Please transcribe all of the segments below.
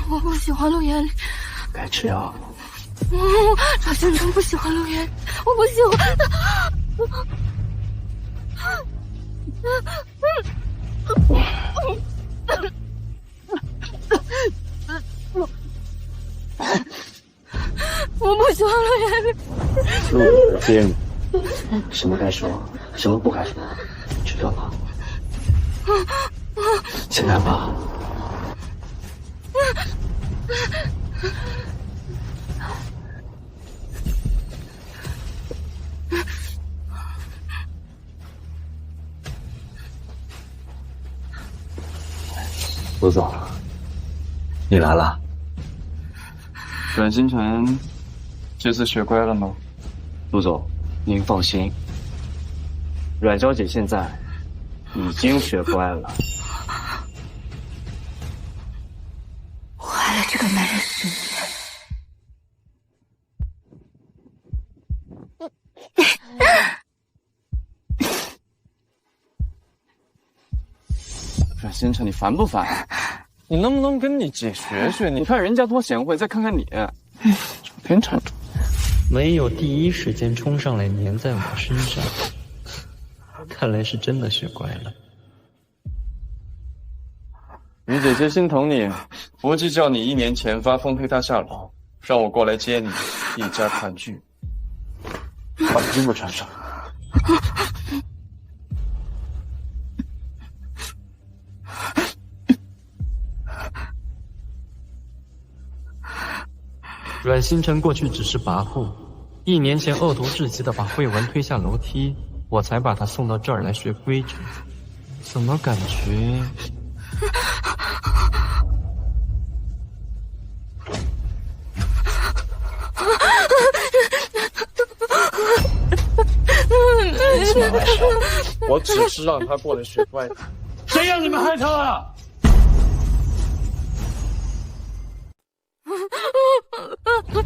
我不喜欢陆言，该吃药。赵先生不喜欢陆言，我不喜欢。我不喜欢陆言。陆子敬，什么该说，什么不该说，知道吗？现在吧。陆总，你来了。阮星辰这次学乖了吗？陆总，您放心，阮小姐现在已经学乖了。我爱了这个男人10年。阮星辰，你烦不烦？你能不能跟你姐学学？你看人家多贤惠，再看看你，整天缠着。没有第一时间冲上来粘在我身上，看来是真的学乖了。你姐姐心疼你，不计较你1年前发疯推她下楼，让我过来接你，一家团聚，把衣服穿上。阮星辰过去只是跋扈，1年前恶毒至极的把慧文推下楼梯，我才把他送到这儿来学规矩。怎么感觉……没事没事，我只是让他过来学乖的。谁让你们害他了？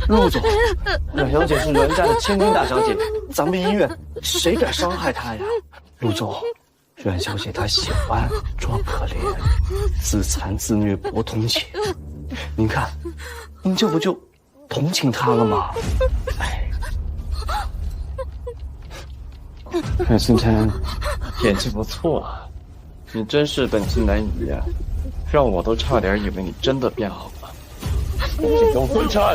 陆总，阮小姐是阮家的千金大小姐，咱们医院谁敢伤害她呀？陆总，阮小姐她喜欢装可怜，自残自虐博同情。您看，您这不就同情她了吗？哎，阮星辰，演技不错啊，你真是本性难移啊，让我都差点以为你真的变好了。这种混账！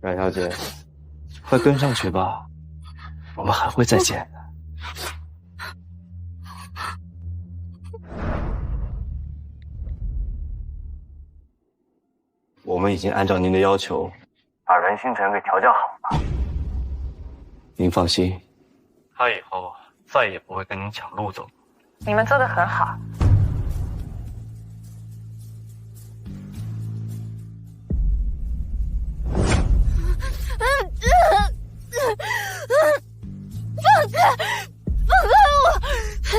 阮小姐，快跟上去吧，我们还会再见的。我们已经按照您的要求，把阮星辰给调教好了。您放心，他以后再也不会跟您抢陆总。你们做得很好。放开！放开我！放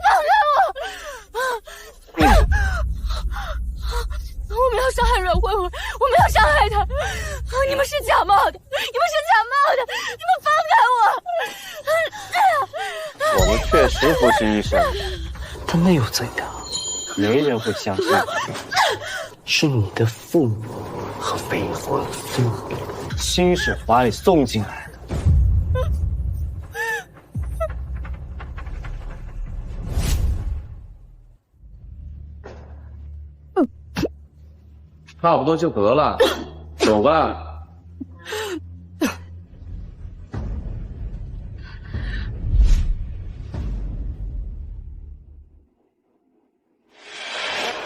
开我！我没有伤害阮慧文，我没有伤害他。你们是假冒的，你们是假冒的，你们放开我！我们确实不是医生，但那又怎样？没人会相信是你的父母和未婚夫亲手把你送进来的。差不多就得了，走吧。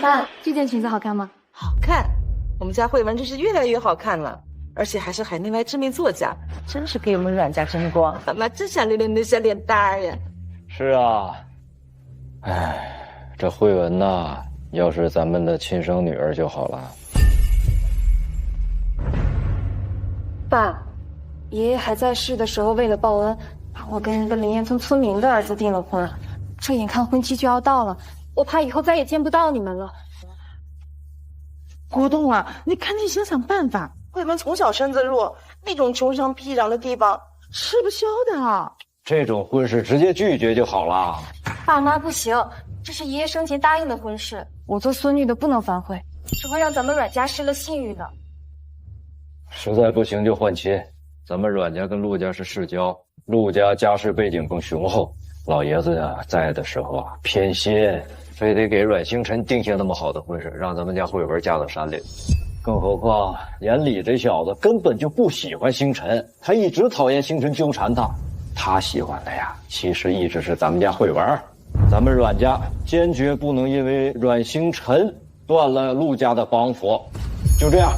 妈，这件裙子好看吗？好看，我们家慧文真是越来越好看了，而且还是海内外知名作家，真是给我们阮家争光。妈妈真想溜溜那小脸蛋儿呀。是啊，哎，这慧文呐，要是咱们的亲生女儿就好了。爸，爷爷还在世的时候，为了报恩，把我跟一个林岩村村民的儿子订了婚。这眼看婚期就要到了，我怕以后再也见不到你们了。国栋啊，你赶紧想想办法。慧文从小身子弱，那种穷乡僻壤的地方吃不消的啊。这种婚事直接拒绝就好了。爸妈不行，这是爷爷生前答应的婚事，我做孙女的不能反悔，只会让咱们阮家失了信誉的。实在不行就换亲，咱们阮家跟陆家是世交，陆家家世背景更雄厚，老爷子呀在的时候啊偏心，非得给阮星辰定下那么好的婚事，让咱们家慧文嫁到山里。更何况眼里这小子根本就不喜欢星辰，他一直讨厌星辰纠缠他，他喜欢的呀其实一直是咱们家慧文。咱们阮家坚决不能因为阮星辰断了陆家的帮扶。就这样，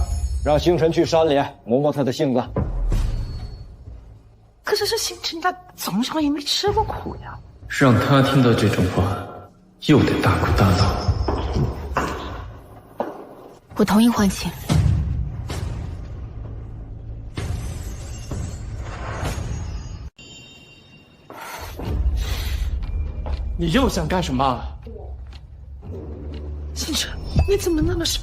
让星辰去山里磨磨他的性子。可是这星辰他从小也没吃过苦呀，让他听到这种话，又得大哭大闹。我同意换亲。你又想干什么？星辰，你怎么那么傻？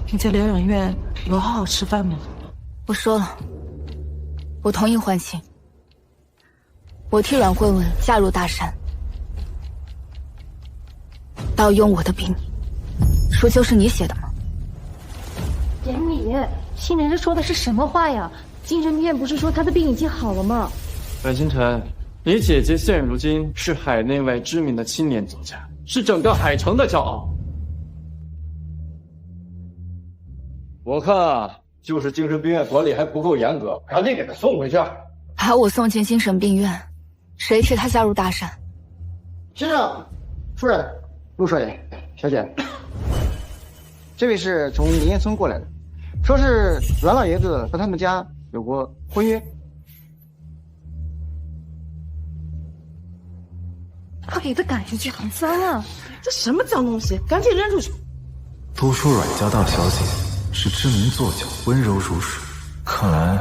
你在疗养院有好好吃饭吗？我说了，我同意换亲。我替阮慧文嫁入大山，盗用我的笔名，书就是你写的吗？典礼，新人这说的是什么话呀？精神病院不是说他的病已经好了吗？阮星辰，你姐姐现如今是海内外知名的青年作家，是整个海城的骄傲。我看啊，就是精神病院管理还不够严格，赶紧给他送回去。把我送进精神病院，谁替他嫁入大山？先生、夫人、陆水、小姐，这位是从林岩村过来的，说是阮老爷子和他们家有过婚约。快给他赶下去，很脏啊！这什么脏东西，赶紧扔出去！都说阮家大小姐是知名作家，温柔如水，看来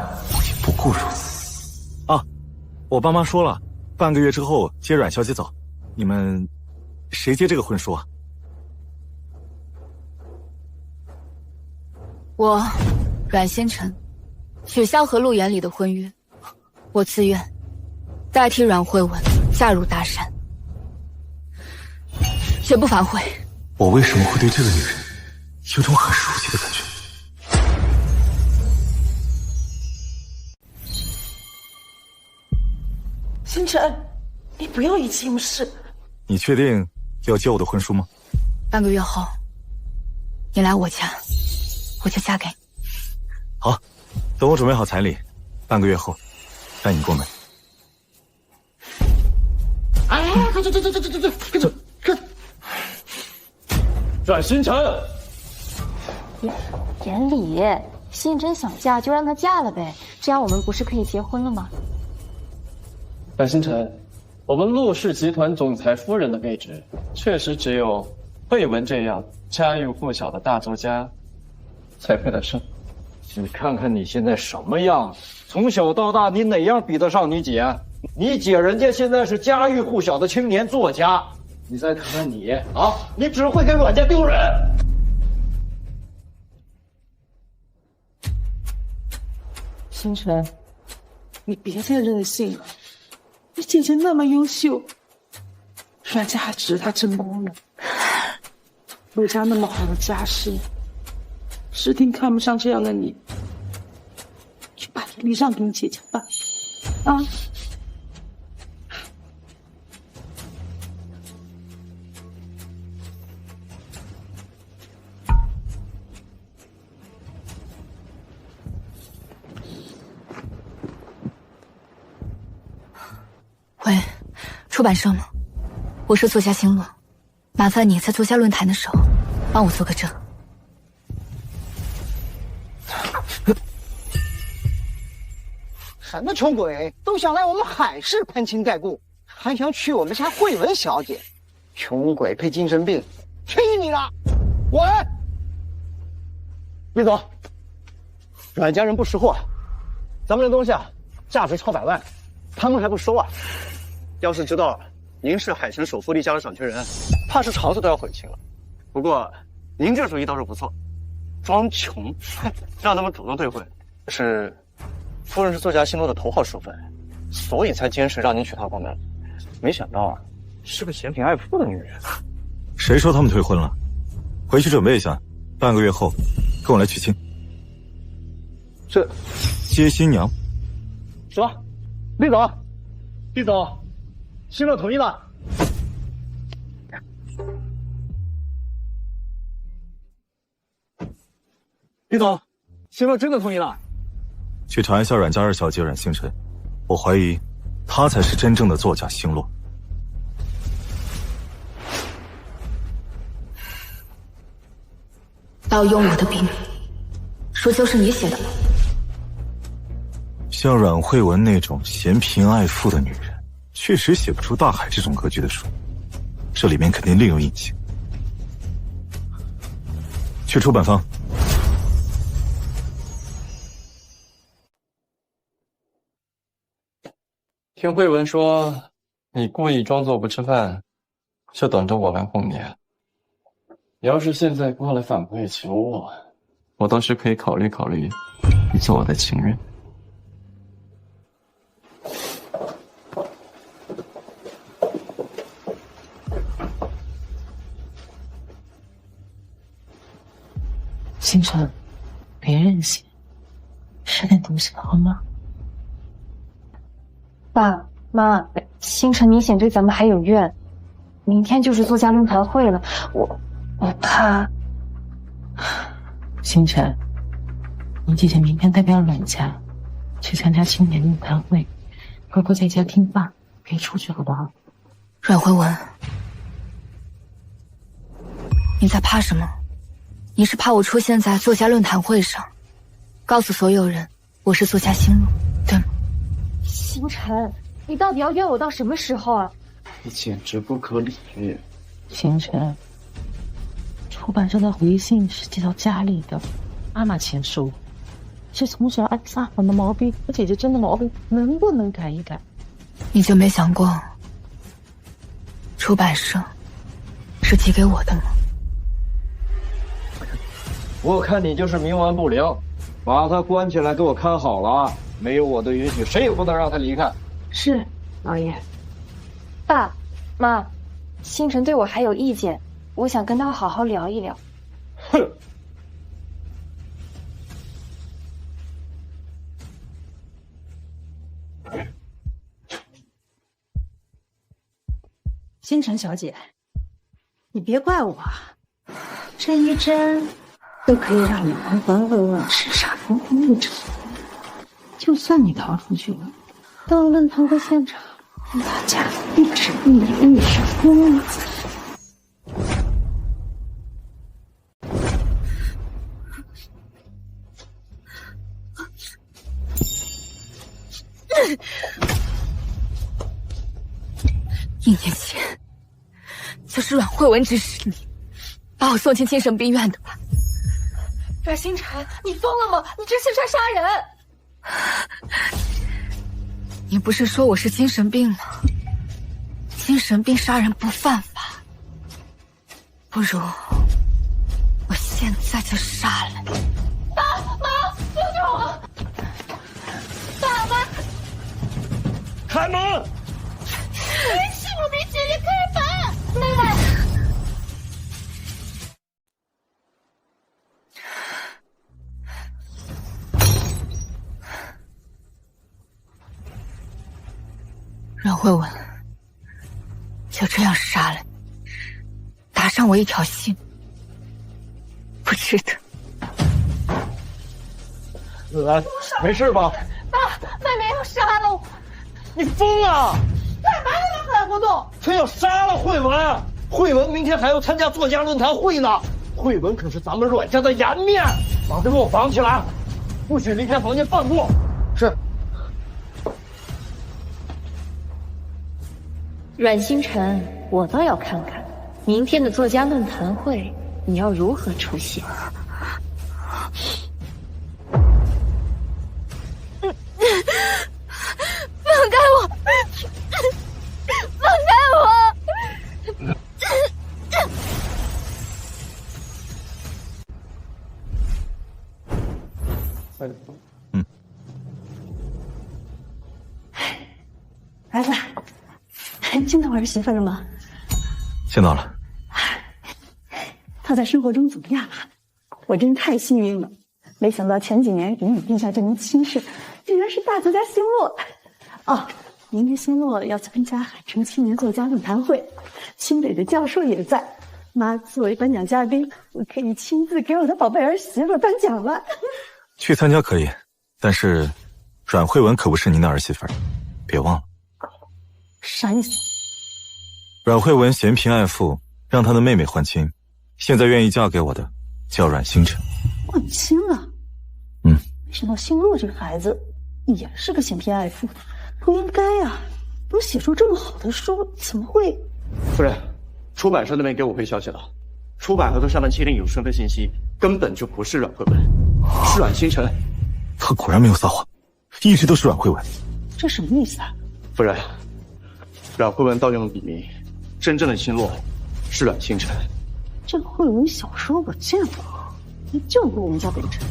也不过如此。啊，我爸妈说了，半个月之后接阮小姐走，你们谁接这个婚书啊？我阮星辰取消和陆眼里的婚约，我自愿代替阮慧文嫁入大山，绝不反悔。我为什么会对这个女人有种很熟悉的感觉？星辰，你不要意气用事。你确定要接我的婚书吗？半个月后，你来我家，我就嫁给你。好，等我准备好彩礼，半个月后带你过门。哎，这，阮星辰，典礼，新真想嫁就让她嫁了呗，这样我们不是可以结婚了吗？阮星辰，我们陆氏集团总裁夫人的位置，确实只有慧文这样家喻户晓的大作家才配得上。你看看你现在什么样，从小到大你哪样比得上你姐？你姐人家现在是家喻户晓的青年作家，你再看看你啊，你只会给阮家丢人。星辰，你别再任性了，你姐姐那么优秀，阮家还值她争光呢。陆家那么好的家世，石婷看不上这样的你，去把这礼让给你姐姐吧，啊！喂，出版社吗？我是作家星洛，麻烦你在作家论坛的时候帮我做个证。什么穷鬼都想来我们海市攀亲带故，还想娶我们家慧文小姐，穷鬼配精神病，去你的！滚！李总，阮家人不识货，咱们这东西啊，价值超百万，他们还不收啊！要是知道您是海城首富厉家的掌权人，怕是肠子都要悔青了。不过，您这主意倒是不错，装穷，让他们主动退婚。是，夫人是作家心中的头号淑粉，所以才坚持让您娶她过门。没想到啊，是个嫌贫爱富的女人。谁说他们退婚了？回去准备一下，半个月后跟我来娶亲。这接新娘。说，厉总，厉总，新乐同意了。李总，新乐真的同意了。去查一下阮家二小姐阮星辰，我怀疑她才是真正的作家星落。盗用我的笔名，书就是你写的吗？像阮慧文那种嫌贫爱富的女人，确实写不出《大海》这种格局的书，这里面肯定另有隐情。去出版方。听慧文说，你故意装作不吃饭，就等着我来哄你。要是现在过来反跪求我，我倒是可以考虑考虑你做我的情人。星辰，别任性，吃点东西好吗？爸妈，星辰明显对咱们还有怨，明天就是作家论坛会了，我怕。星辰，你姐姐明天代表阮家去参加青年论坛会，乖乖在家听话，别出去好不好？阮慧文，你在怕什么？你是怕我出现在作家论坛会上，告诉所有人我是作家星路，对吗？星辰，你到底要怨我到什么时候啊？你简直不可理喻。星辰，出版社的回信是寄到家里的，妈妈签收，是从小爱撒谎的毛病，我姐姐真的毛病能不能改一改？你就没想过，出版社是寄给我的吗？我看你就是冥顽不灵，把他关起来给我看好了啊！没有我的允许，谁也不能让他离开。是，老爷。爸妈，星辰对我还有意见，我想跟他好好聊一聊。哼！星辰小姐，你别怪我，这一针都可以让你浑浑噩噩、叱咤风云一整。就算你逃出去了，到论坛会现场，大家一直以为你是疯子。1年前，就是阮慧文指使你，把我送进精神病院的吧？阮星辰，你疯了吗？你这是在杀人！你不是说我是精神病吗？精神病杀人不犯法，不如我现在就杀了你！爸妈，救救我！爸妈，开门！没事，我没姐姐开门。妹妹。阮慧文，就这样杀了你，搭上我一条心，不值得。来，没事吧？爸，妹妹要杀了我！你疯了！干嘛要这么大活动？他要杀了慧文，慧文明天还要参加作家论坛会呢。慧文可是咱们阮家的颜面，把他给我绑起来，不许离开房间半步。是。阮星辰，我倒要看看明天的作家论坛会你要如何出现。放开我！放开我！儿子，见到我儿媳妇了吗？见到了。她在生活中怎么样啊？我真太幸运了，没想到前几年给你定下这门亲事，竟然是大作家星落。哦，明天星落要参加海城青年作家论坛会，清北的教授也在。妈作为颁奖嘉宾，我可以亲自给我的宝贝儿媳妇颁奖了。去参加可以，但是阮慧文可不是您的儿媳妇儿，别忘了。啥意思？阮慧文嫌贫爱富，让她的妹妹换亲，现在愿意嫁给我的叫阮星辰。换亲了？没想到星落这个孩子也是个嫌贫爱富的，不应该啊！能写出这么好的书，怎么会？夫人，出版社那边给我回消息了，出版合同上的签订有身份信息根本就不是阮慧文，是阮星辰。他果然没有撒谎，一直都是阮慧文。这什么意思啊？夫人，阮慧文盗用了笔名，真正的星落是阮星辰。这个慧文小说我见过，还救过我们家北辰，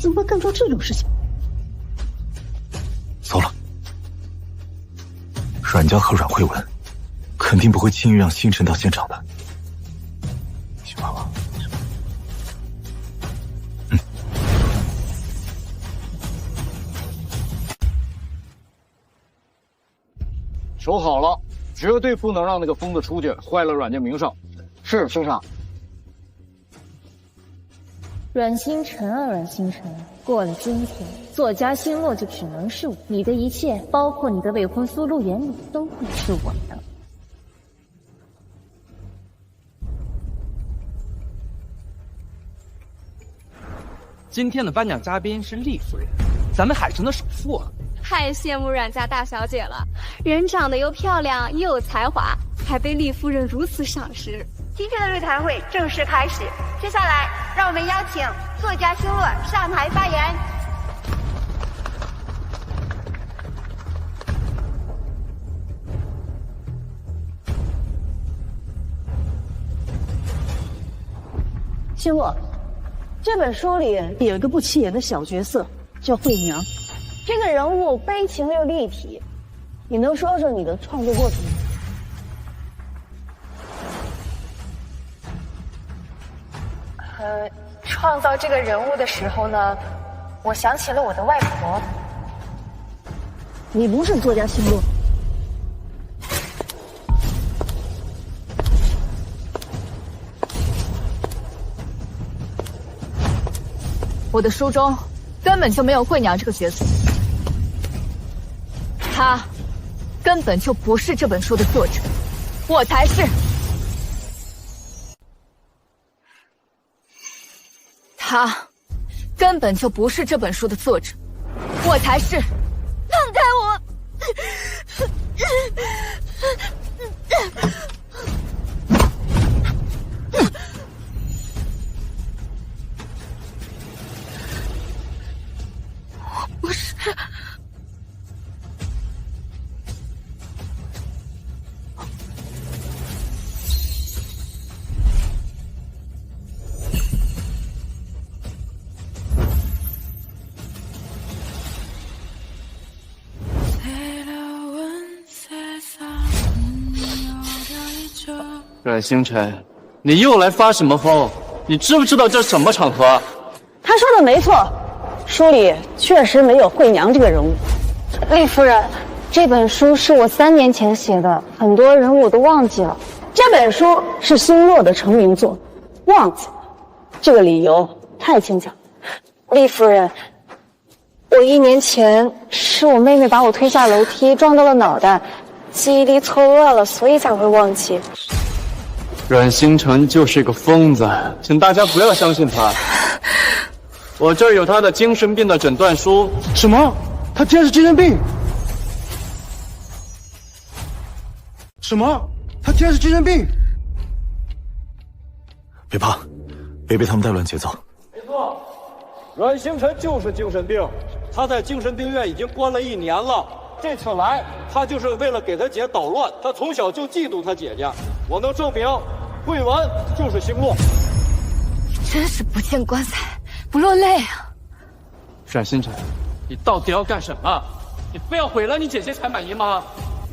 怎么会干出这种事情？糟了，阮家和阮慧文肯定不会轻易让星辰到现场的。去爸爸。守好了，绝对不能让那个疯子出去，坏了阮家名声。是兄上。阮星辰啊，阮星辰，过了今天，作家星落就只能是我，你的一切，包括你的未婚夫陆延礼，都会是我的。今天的颁奖嘉宾是厉夫人，咱们海城的首富啊！太羡慕阮家大小姐了，人长得又漂亮又有才华，还被厉夫人如此赏识。今天的论坛会正式开始，接下来让我们邀请作家星落上台发言。星落，这本书里有一个不起眼的小角色，叫慧娘。这个人物悲情又立体，你能说说你的创作过程吗？创造这个人物的时候呢，我想起了我的外婆。你不是作家星落。我的书中根本就没有慧娘这个角色，她根本就不是这本书的作者，我才是。她根本就不是这本书的作者，我才是。放开我！不是。阮星辰，你又来发什么疯？你知不知道这是什么场合？他说的没错，书里确实没有慧娘这个人物。厉夫人，这本书是我3年前写的，很多人物我都忘记了。这本书是星落的成名作，忘记了，这个理由太牵强。厉夫人，我1年前是我妹妹把我推下楼梯，撞到了脑袋，记忆力错愕了，所以才会忘记。阮星辰就是个疯子，请大家不要相信他。我这儿有他的精神病的诊断书。什么？他竟然是精神病？什么？他竟然是精神病？别怕，别被他们带乱节奏。没错，阮星辰就是精神病，他在精神病院已经关了1年了。这次来，他就是为了给他姐捣乱。他从小就嫉妒他姐姐，我能证明，慧文就是星落。真是不见棺材不落泪啊！阮星辰，你到底要干什么？你非要毁了你姐姐才满意吗？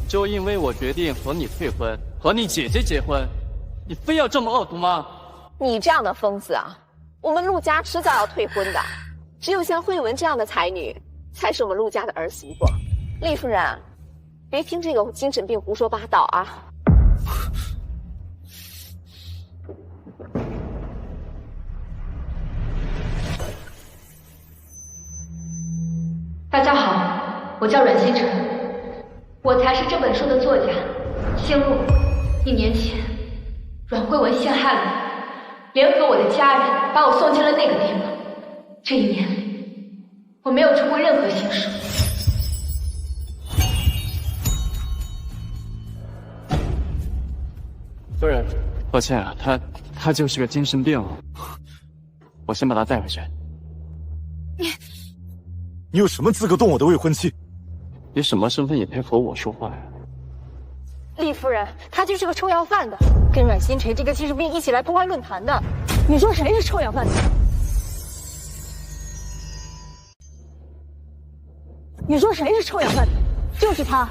就因为我决定和你退婚，和你姐姐结婚，你非要这么恶毒吗？你这样的疯子啊，我们陆家迟早要退婚的。只有像慧文这样的才女，才是我们陆家的儿媳妇。厉夫人，别听这个精神病胡说八道啊！大家好，我叫阮星辰，我才是这本书的作家。星路，1年前，阮慧文陷害了我，联合我的家人把我送进了那个地方。这1年里，我没有出过任何新书。夫人，抱歉啊，他就是个精神病，我先把他带回去。你有什么资格动我的未婚妻？你什么身份也配和我说话呀？厉夫人，他就是个臭要饭的，跟阮星辰这个精神病一起来破坏论坛的。你说谁是臭要饭的？你说谁是臭要饭的？就是他，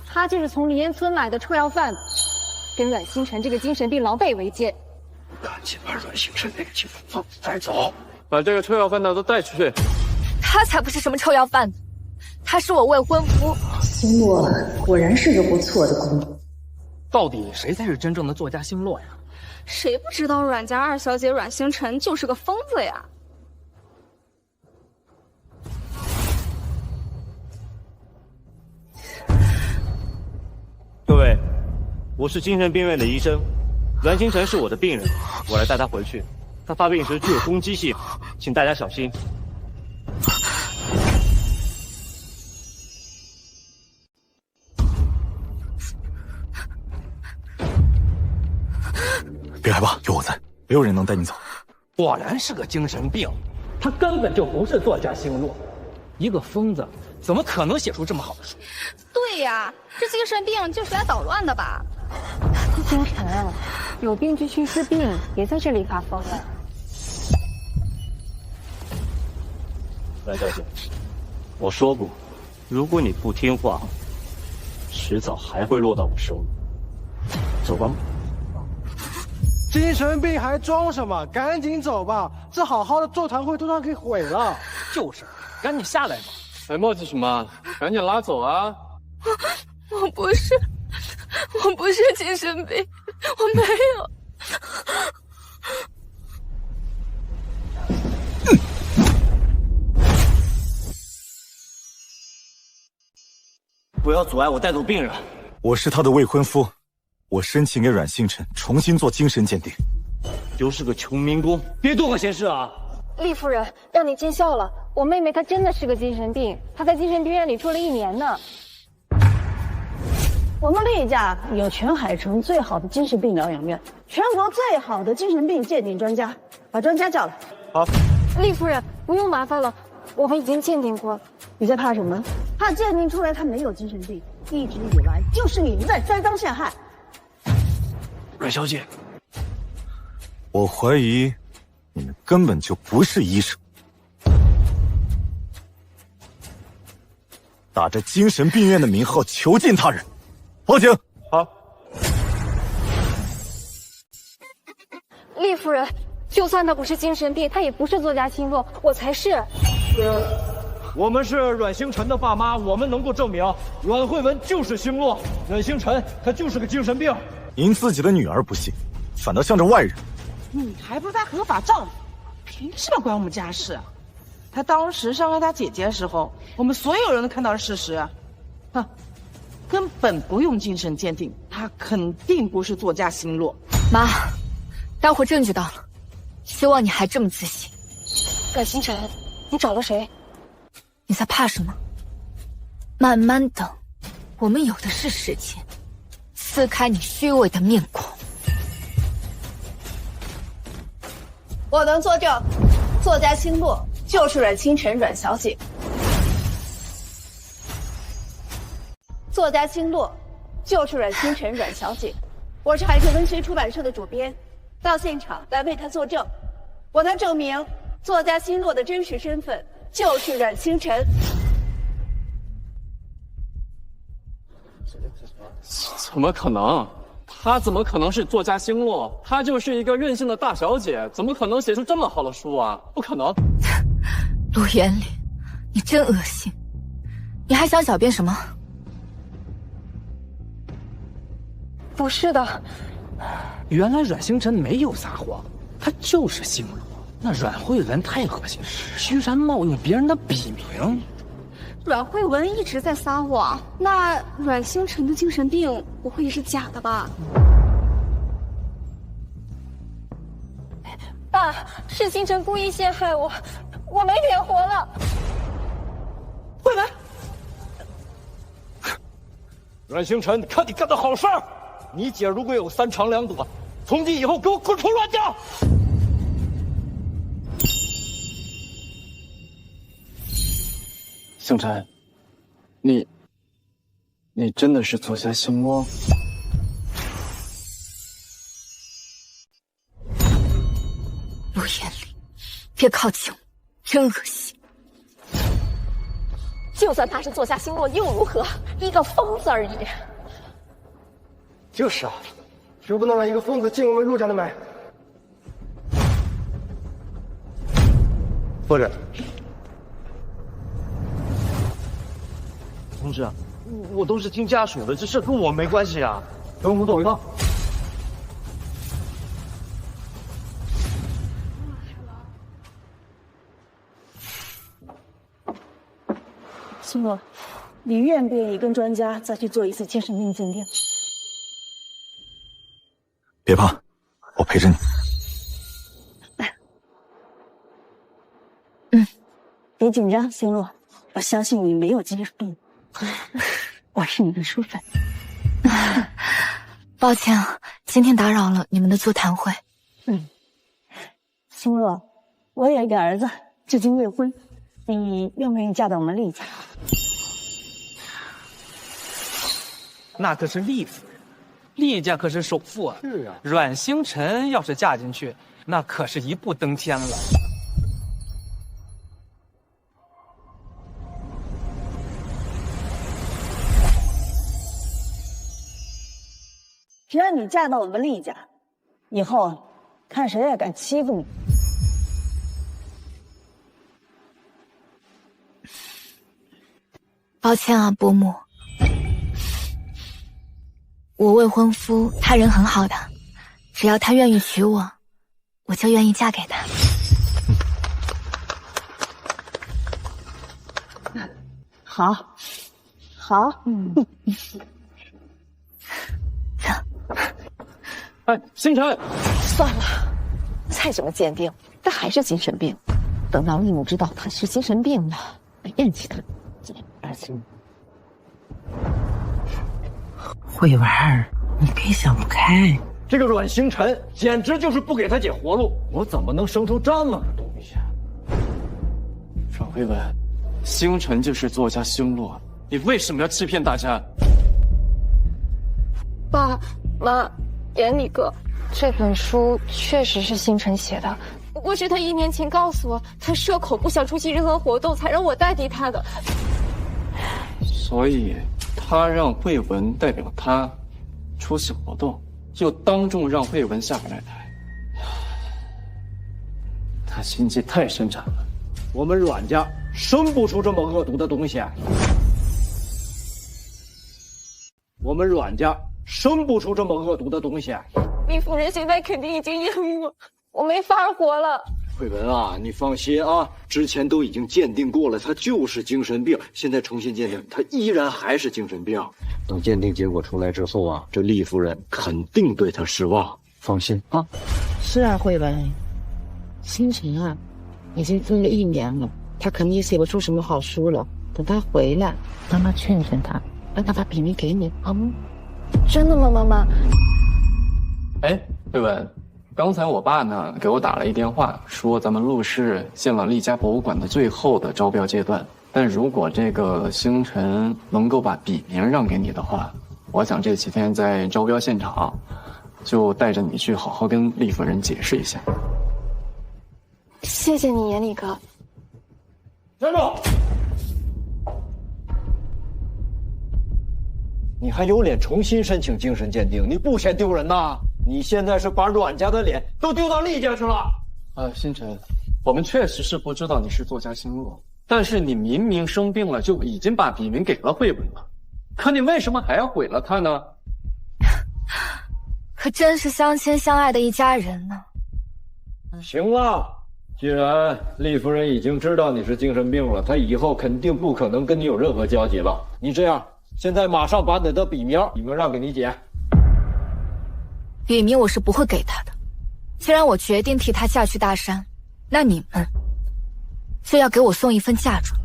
他就是从林烟村来的臭要饭，跟阮星辰这个精神病狼狈为奸。赶紧把阮星辰那个精神疯子带走，把这个臭要饭的都带出去。他才不是什么臭要饭的，他是我未婚夫。星落果然是个不错的姑娘。到底谁才是真正的作家星落呀？谁不知道阮家二小姐阮星辰就是个疯子呀？各位，我是精神病院的医生，阮星辰是我的病人，我来带他回去。他发病时具有攻击性，请大家小心。别害怕，有我在，没有人能带你走。果然是个精神病，他根本就不是作家星落，一个疯子怎么可能写出这么好的书？对呀，这精神病就是来捣乱的吧？星辰，有病就去治病，别在这里发疯了。阮小姐，我说过，如果你不听话，迟早还会落到我手里。走吧。精神病还装什么？赶紧走吧！这好好的座谈会都让给毁了。就是，赶紧下来吧！还磨叽什么？赶紧拉走啊！我不是精神病，我没有。不要阻碍我带走病人。我是他的未婚夫，我申请给阮星辰重新做精神鉴定。就是个穷民工，别多管闲事啊！厉夫人，让你见笑了。我妹妹她真的是个精神病，她在精神病院里住了1年呢。我们厉家有全海城最好的精神病疗养院，全国最好的精神病鉴定专家，把专家叫来。好，厉夫人，不用麻烦了，我们已经鉴定过了。你在怕什么？怕鉴定出来他没有精神病，一直以来就是你们在栽赃陷害。阮小姐，我怀疑你们根本就不是医生，打着精神病院的名号囚禁他人。报警！好。厉夫人，就算他不是精神病，他也不是作家星落，我才是。我们是阮星辰的爸妈，我们能够证明阮慧文就是星落，阮星辰他就是个精神病。您自己的女儿不信，反倒向着外人。你还不是他合法丈夫，凭什么管我们家事？他当时伤害他姐姐的时候，我们所有人都看到了事实。哼，根本不用精神鉴定，他肯定不是作家星落。妈，待会证据到了，希望你还这么自信。阮星辰，你找了谁？你在怕什么？慢慢等，我们有的是时间，撕开你虚伪的面孔。我能作证，作家星落就是阮星辰阮小姐。作家星落就是阮星辰阮小姐。我是海城文学出版社的主编，到现场来为她作证。我能证明作家星落的真实身份就是阮星辰。怎么可能？她怎么可能是作家星落？她就是一个任性的大小姐，怎么可能写出这么好的书啊？不可能！陆延里，你真恶心！你还想狡辩什么？不是的，原来阮星辰没有撒谎，他就是星落。那阮慧文太恶心，居然冒用别人的笔名。阮慧文一直在撒谎，那阮星辰的精神病不会也是假的吧？爸，是星辰故意陷害我，我没脸活了。慧文，阮星辰，看你干的好事儿！你姐如果有3长2短，从今以后给我滚出阮家！星辰，你真的是作家星落？陆延里，别靠近我，真恶心！就算他是作家星落又如何？一个疯子而已。就是啊，就不能让一个疯子进我们陆家的门。夫人，同志，我都是听家属的，这事跟我没关系啊。跟我们走一趟。星落，你愿不愿意跟专家再去做一次精神病鉴定？别怕，我陪着你。别紧张，星落，我相信你没有精神病。我是你的书粉。抱歉啊，今天打扰了你们的座谈会。星落，我有一个儿子，至今未婚，你愿不愿意嫁到我们厉家？那可是厉夫人，厉家可是首富啊。是啊，阮星辰要是嫁进去，那可是一步登天了。只要你嫁到我们厉家，以后看谁也敢欺负你。抱歉啊，伯母，我未婚夫他人很好的，只要他愿意娶我，我就愿意嫁给他。好，好，哎，星辰，算了，再怎么鉴定，他还是精神病。等到义母知道他是精神病了，厌弃他。儿子，慧文儿，你别想不开。这个阮星辰简直就是不给他姐活路，我怎么能生出这么个东西啊？阮慧文，星辰就是作家星落，你为什么要欺骗大家？爸妈，延里哥，这本书确实是星辰写的，不过是他1年前告诉我，他社恐，不想出席任何活动，才让我代替他的。所以，他让慧文代表他出席活动，又当众让慧文下不来台，他心机太深沉了。我们阮家生不出这么恶毒的东西。我们阮家生不出这么恶毒的东西。厉夫人现在肯定已经厌恶我没法活了。慧文啊，你放心啊，之前都已经鉴定过了，他就是精神病，现在重新鉴定，他依然还是精神病。等鉴定结果出来之后啊，这厉夫人肯定对他失望。放心啊。是啊，慧文，星辰啊，已经分了1年了，他肯定也写不出什么好书了。等他回来，妈妈劝劝他，让他把笔名给你，好吗？真的吗，妈妈？哎，慧文，刚才我爸呢给我打了一电话，说咱们陆氏进了厉家博物馆的最后的招标阶段，但如果这个星辰能够把笔名让给你的话，我想这几天在招标现场就带着你去好好跟厉夫人解释一下。谢谢你，延里哥。站住！你还有脸重新申请精神鉴定？你不嫌丢人呐？你现在是把阮家的脸都丢到厉家去了。星辰，我们确实是不知道你是作家星落，但是你明明生病了，就已经把笔名给了慧文了，可你为什么还要毁了他呢？可真是相亲相爱的一家人呢。行了，既然厉夫人已经知道你是精神病了，她以后肯定不可能跟你有任何交集了。你这样，现在马上把你的笔名让给你姐。笔名我是不会给他的。既然我决定替他嫁去大山，那你们就要给我送一份嫁妆。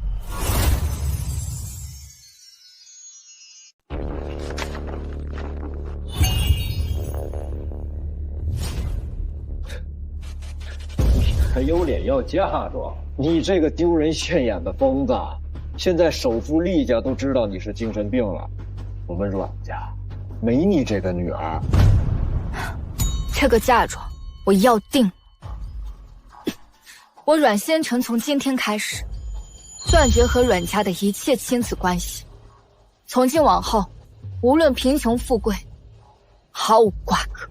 还有脸要嫁妆？你这个丢人现眼的疯子！现在首富厉家都知道你是精神病了，我们阮家没你这个女儿。这个嫁妆我要定。我阮仙城从今天开始断绝和阮家的一切亲子关系，从今往后，无论贫穷富贵，毫无瓜葛。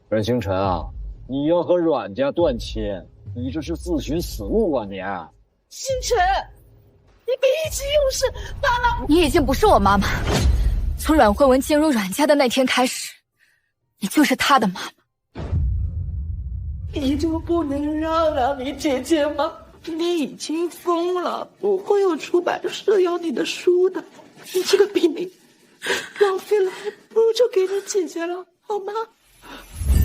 阮星辰啊，你要和阮家断亲，你这是自寻死路啊你！星辰，你别意气用事，妈妈！你已经不是我妈妈，从阮慧文进入阮家的那天开始，你就是她的妈妈。你就不能让你姐姐吗？你已经疯了，不会有出版社要你的书的。你这个笔名浪费了，不如就给你姐姐了，好吗？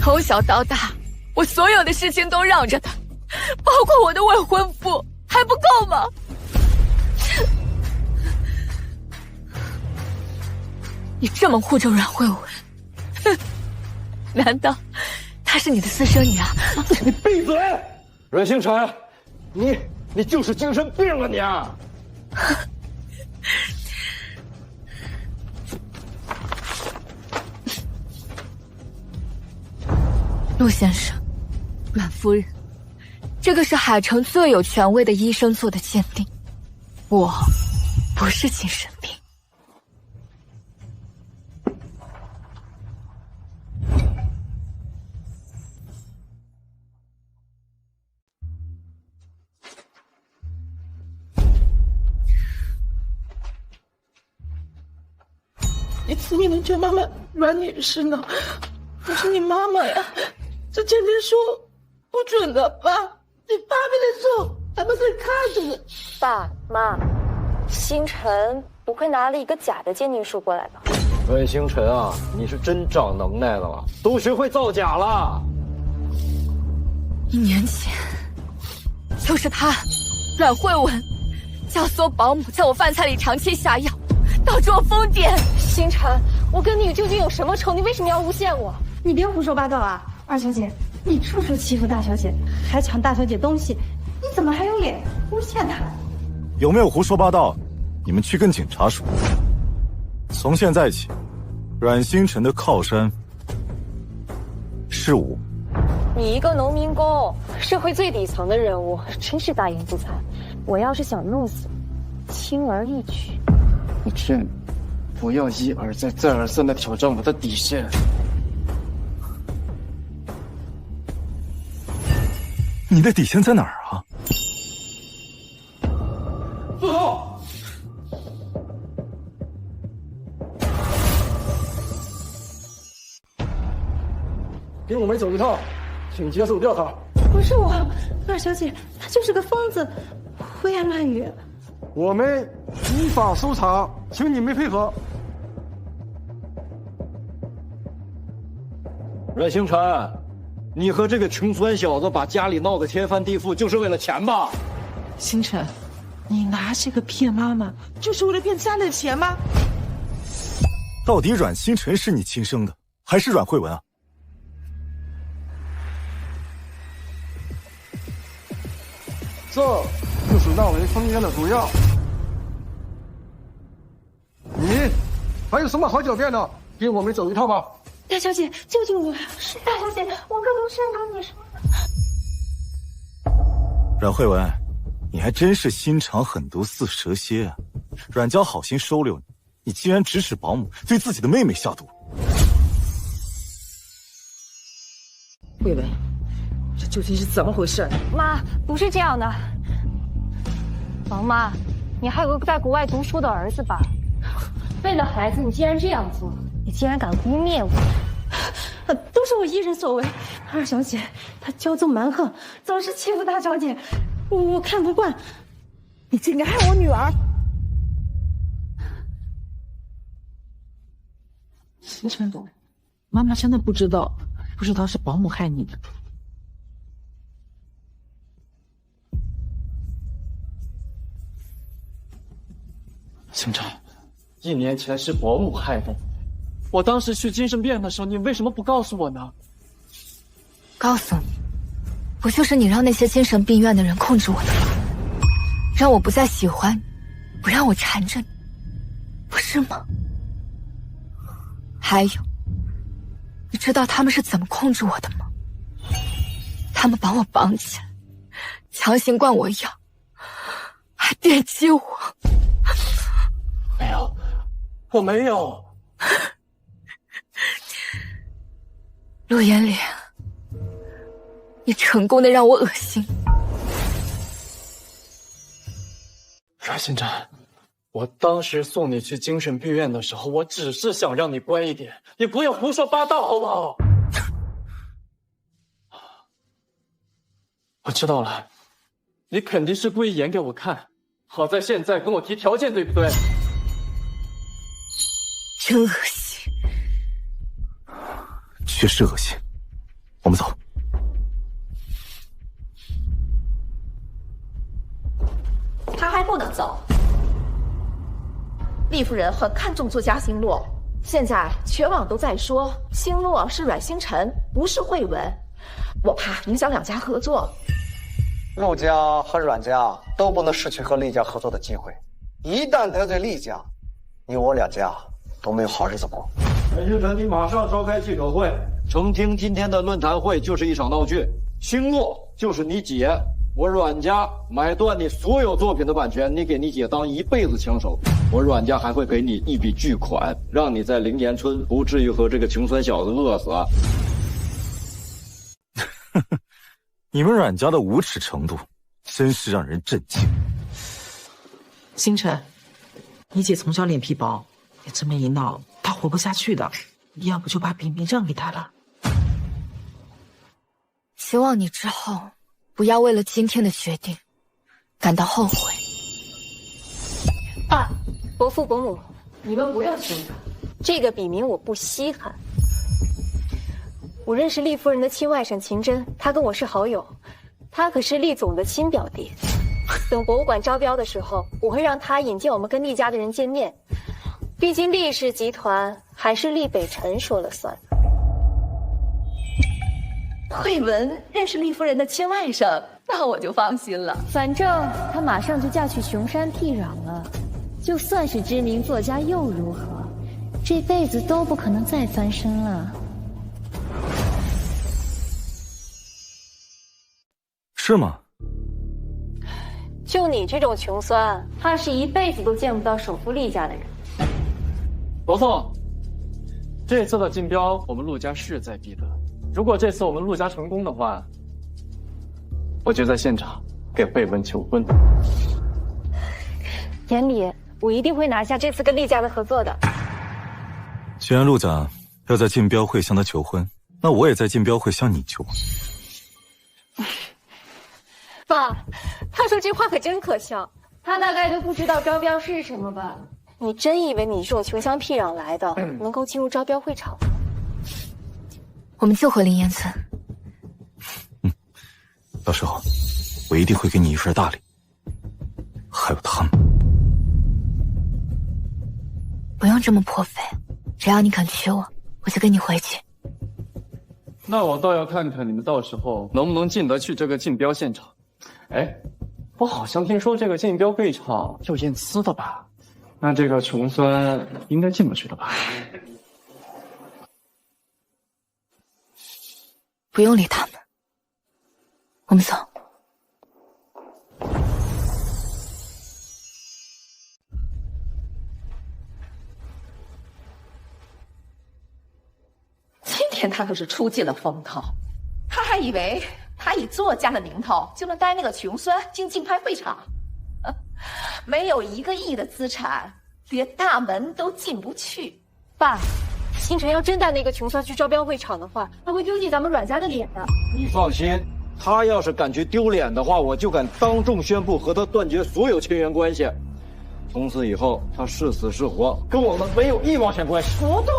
从小到大，我所有的事情都让着他，包括我的未婚夫，还不够吗？你这么护着阮慧文，哼，难道她是你的私生女啊？你闭嘴！阮星辰，你就是精神病啊你！陆先生，阮夫人，这个是海城最有权威的医生做的鉴定，我不是精神病。你怎么能叫妈妈阮女士呢？我是你妈妈呀，这鉴定书不准的，爸，你爸没得走，他们在看着呢。爸妈，星辰不会拿了一个假的鉴定书过来吧？阮星辰啊，你是真长能耐了，都学会造假了。1年前，就是他，阮慧文，教唆保姆在我饭菜里长期下药，导致我疯癫。星辰，我跟你究竟有什么仇？你为什么要诬陷我？你别胡说八道啊！二小姐，你处处欺负大小姐，还抢大小姐东西，你怎么还有脸诬陷她？有没有胡说八道？你们去跟警察说。从现在起，阮星辰的靠山是我。你一个农民工，社会最底层的人物，真是大言不惭。我要是想弄死你，轻而易举。我劝你，不要一而再、再而三的挑战我的底线。你的底线在哪儿啊？住手！跟我们走一趟，请接受调查。不是我，二小姐，她就是个疯子，胡言乱语。我们依法搜查，请你们配合。阮星辰，你和这个穷酸小子把家里闹得天翻地覆，就是为了钱吧？星辰，你拿这个骗妈妈，就是为了骗家里的钱吗？到底阮星辰是你亲生的，还是阮慧文啊？这就是纳为封烟的毒药。你还有什么好狡辩的？跟我们走一趟吧。大小姐，救救我！是大小姐，我可都是跟你说的。阮慧文，你还真是心肠狠毒似蛇蝎啊！阮家好心收留你，你竟然指使保姆对自己的妹妹下毒。慧文，这究竟是怎么回事？妈，不是这样的。王妈，你还有个在国外读书的儿子吧？为了孩子，你竟然这样做，你竟然敢污蔑我！都是我一人所为。二小姐她骄纵蛮横，总是欺负大小姐，我看不惯。你竟敢害我女儿！星辰，妈妈真的不知道是保姆害你的。星辰，1年前是保姆害的。我当时去精神病院的时候，你为什么不告诉我呢？告诉你，不就是你让那些精神病院的人控制我的吗？让我不再喜欢，不让我缠着你，不是吗？还有，你知道他们是怎么控制我的吗？他们把我绑起来，强行灌我药，还电击我。没有，我没有。陆延莲，你成功的让我恶心。阮星辰，我当时送你去精神病院的时候，我只是想让你乖一点，你不要胡说八道，好不好？我知道了，你肯定是故意演给我看，好在现在跟我提条件，对不对？真恶心，确实恶心。我们走。他还不能走。厉夫人很看重作家星落，现在全网都在说星落是阮星辰，不是慧文，我怕影响两家合作。陆家和阮家都不能失去和厉家合作的机会，一旦得罪厉家，你我两家都没有好日子过。阮星辰，你马上召开记者会，澄清今天的论坛会就是一场闹剧，星落就是你姐。我阮家买断你所有作品的版权，你给你姐当一辈子枪手。我阮家还会给你一笔巨款，让你在灵岩村不至于和这个穷酸小子饿死。你们阮家的无耻程度，真是让人震惊。星辰，你姐从小脸皮薄，你这么一闹，她活不下去的。要不就把笔名让给她了。希望你之后不要为了今天的决定感到后悔。爸，伯父伯母，你们不要凶他，这个笔名我不稀罕。我认识厉夫人的亲外甥秦真，她跟我是好友，她可是厉总的亲表弟。等博物馆招标的时候，我会让她引荐我们跟厉家的人见面。毕竟厉氏集团还是厉北辰说了算。慧文认识厉夫人的亲外甥，那我就放心了。反正她马上就嫁去穷山僻壤了，就算是知名作家又如何？这辈子都不可能再翻身了。是吗？就你这种穷酸，怕是一辈子都见不到首富厉家的人。伯父，这次的竞标我们陆家势在必得。如果这次我们陆家成功的话，我就在现场给慧文求婚。典礼我一定会拿下这次跟厉家的合作的。既然陆家要在竞标会向他求婚，那我也在竞标会向你求婚。爸，他说这话可真可笑，他大概都不知道招标是什么吧？你真以为你这种穷乡僻壤来的，能够进入招标会场吗？我们就回灵岩村。到时候我一定会给你一份大礼。还有他们，不用这么破费，只要你肯娶我，我就跟你回去。那我倒要看看你们到时候能不能进得去这个竞标现场。哎，我好像听说这个竞标会场要验资的吧？那这个穷酸应该进不去了吧？不用理他们，我们走。天他可是出尽了风头，他还以为他以作家的名头就能带那个穷酸进竞拍会场，没有1个亿的资产，连大门都进不去。爸，星辰要真带那个穷酸去招标会场的话，他会丢尽咱们阮家的脸的。你放心，他要是敢去丢脸的话，我就敢当众宣布和他断绝所有亲缘关系。从此以后，他是死是活，跟我们没有1毛钱关系。糊涂！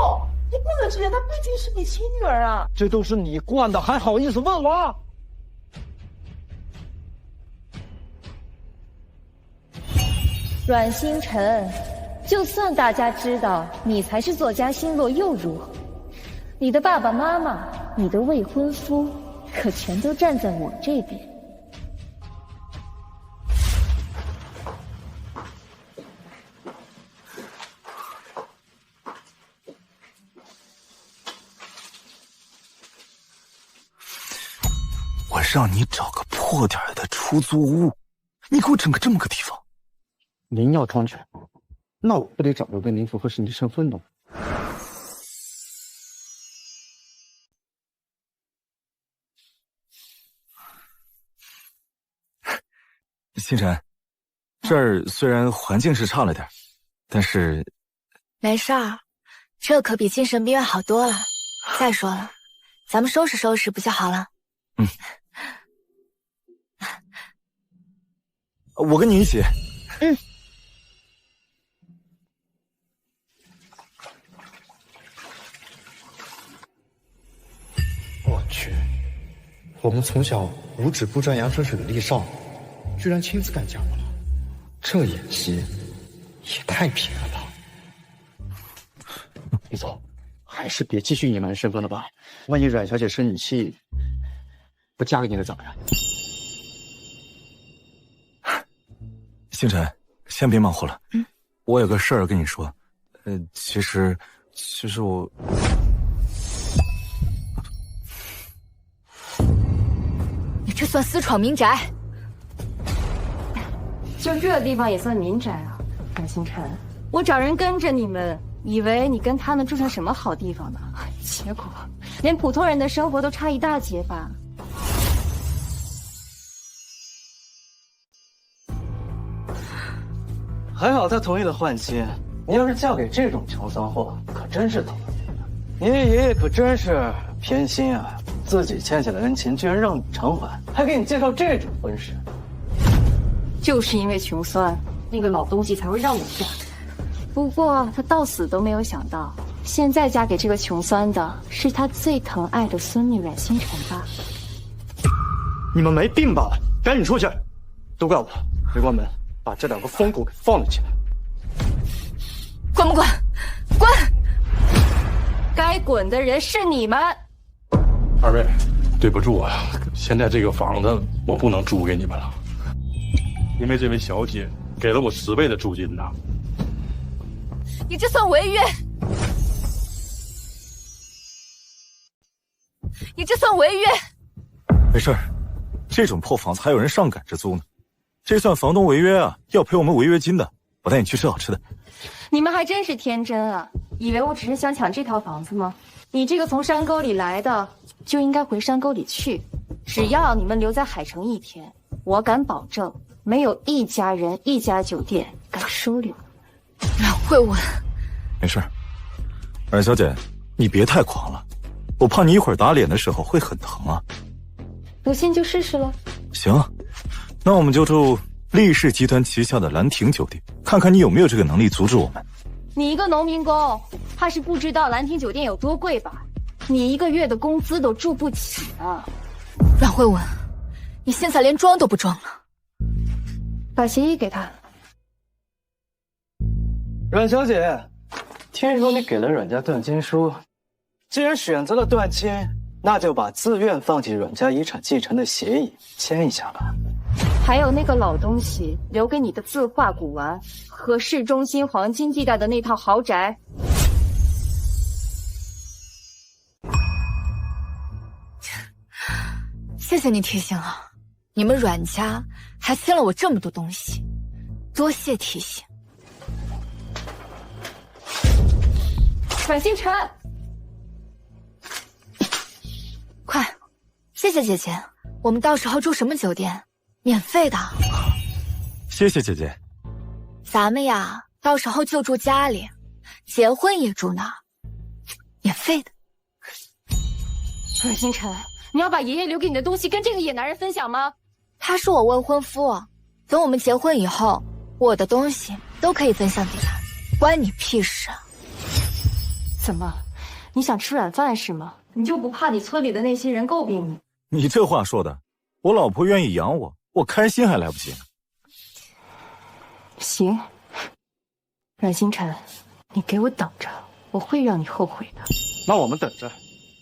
你不能直言，她毕竟是你亲女儿啊！这都是你惯的，还好意思问我？阮星辰，就算大家知道你才是作家星落又如何？你的爸爸妈妈，你的未婚夫，可全都站在我这边。我让你找个破点的出租屋，你给我整个这么个地方。您要装全，那我不得找个跟您符合实际身份的吗？星辰，这儿虽然环境是差了点，但是没事儿，这可比精神病院好多了。再说了，咱们收拾收拾不就好了？我跟你一起。我去，我们从小五指不沾阳春水的厉少，居然亲自干家务了，这演技也太拼了吧！李总，还是别继续隐瞒身份了吧，万一阮小姐生你气，不嫁给你了怎么样？星辰，先别忙活了。我有个事儿跟你说。其实我……你这算私闯民宅？就这地方也算民宅啊，阮星辰。我找人跟着你们，以为你跟他们住上什么好地方呢？结果连普通人的生活都差一大截吧。还好他同意了换妻，你要是嫁给这种穷酸货，可真是倒霉了。你爷爷可真是偏心啊，自己欠下的恩情居然让你偿还，还给你介绍这种婚事。就是因为穷酸，那个老东西才会让我嫁。不过他到死都没有想到，现在嫁给这个穷酸的是他最疼爱的孙女阮星辰吧？你们没病吧？赶紧出去！都怪我，没关门，把这2个疯狗给放了起来。滚不滚？滚！该滚的人是你们。二位，对不住啊，现在这个房子我不能租给你们了，因为这位小姐给了我10倍的租金呐。你这算违约！你这算违约！没事儿，这种破房子还有人上赶着租呢，这算房东违约啊，要赔我们违约金的。我带你去吃好吃的。你们还真是天真啊，以为我只是想抢这套房子吗？你这个从山沟里来的，就应该回山沟里去。只要你们留在海城1天，我敢保证，没有一家人、一家酒店敢收留。阮慧文，没事儿，阮小姐，你别太狂了，我怕你一会儿打脸的时候会很疼啊。不信就试试喽。行，那我们就住力士集团旗下的兰亭酒店，看看你有没有这个能力阻止我们。你一个农民工，怕是不知道兰亭酒店有多贵吧？你1个月的工资都住不起啊！阮慧文，你现在连装都不装了。把协议给他。阮小姐，听说你给了阮家断亲书，既然选择了断亲，那就把自愿放弃阮家遗产继承的协议签一下吧。还有那个老东西留给你的字画古玩和市中心黄金地带的那套豪宅。谢谢你提醒了，你们阮家还欠了我这么多东西，多谢提醒。阮星辰，快，谢谢姐姐。我们到时候住什么酒店？免费的。谢谢姐姐。咱们呀，到时候就住家里，结婚也住那儿，免费的。阮星辰，你要把爷爷留给你的东西跟这个野男人分享吗？他是我未婚夫，等我们结婚以后，我的东西都可以分享给他，关你屁事。怎么，你想吃软饭是吗？你就不怕你村里的那些人诟病你？你这话说的，我老婆愿意养我，我开心还来不及呢。行，阮星辰，你给我等着，我会让你后悔的。那我们等着，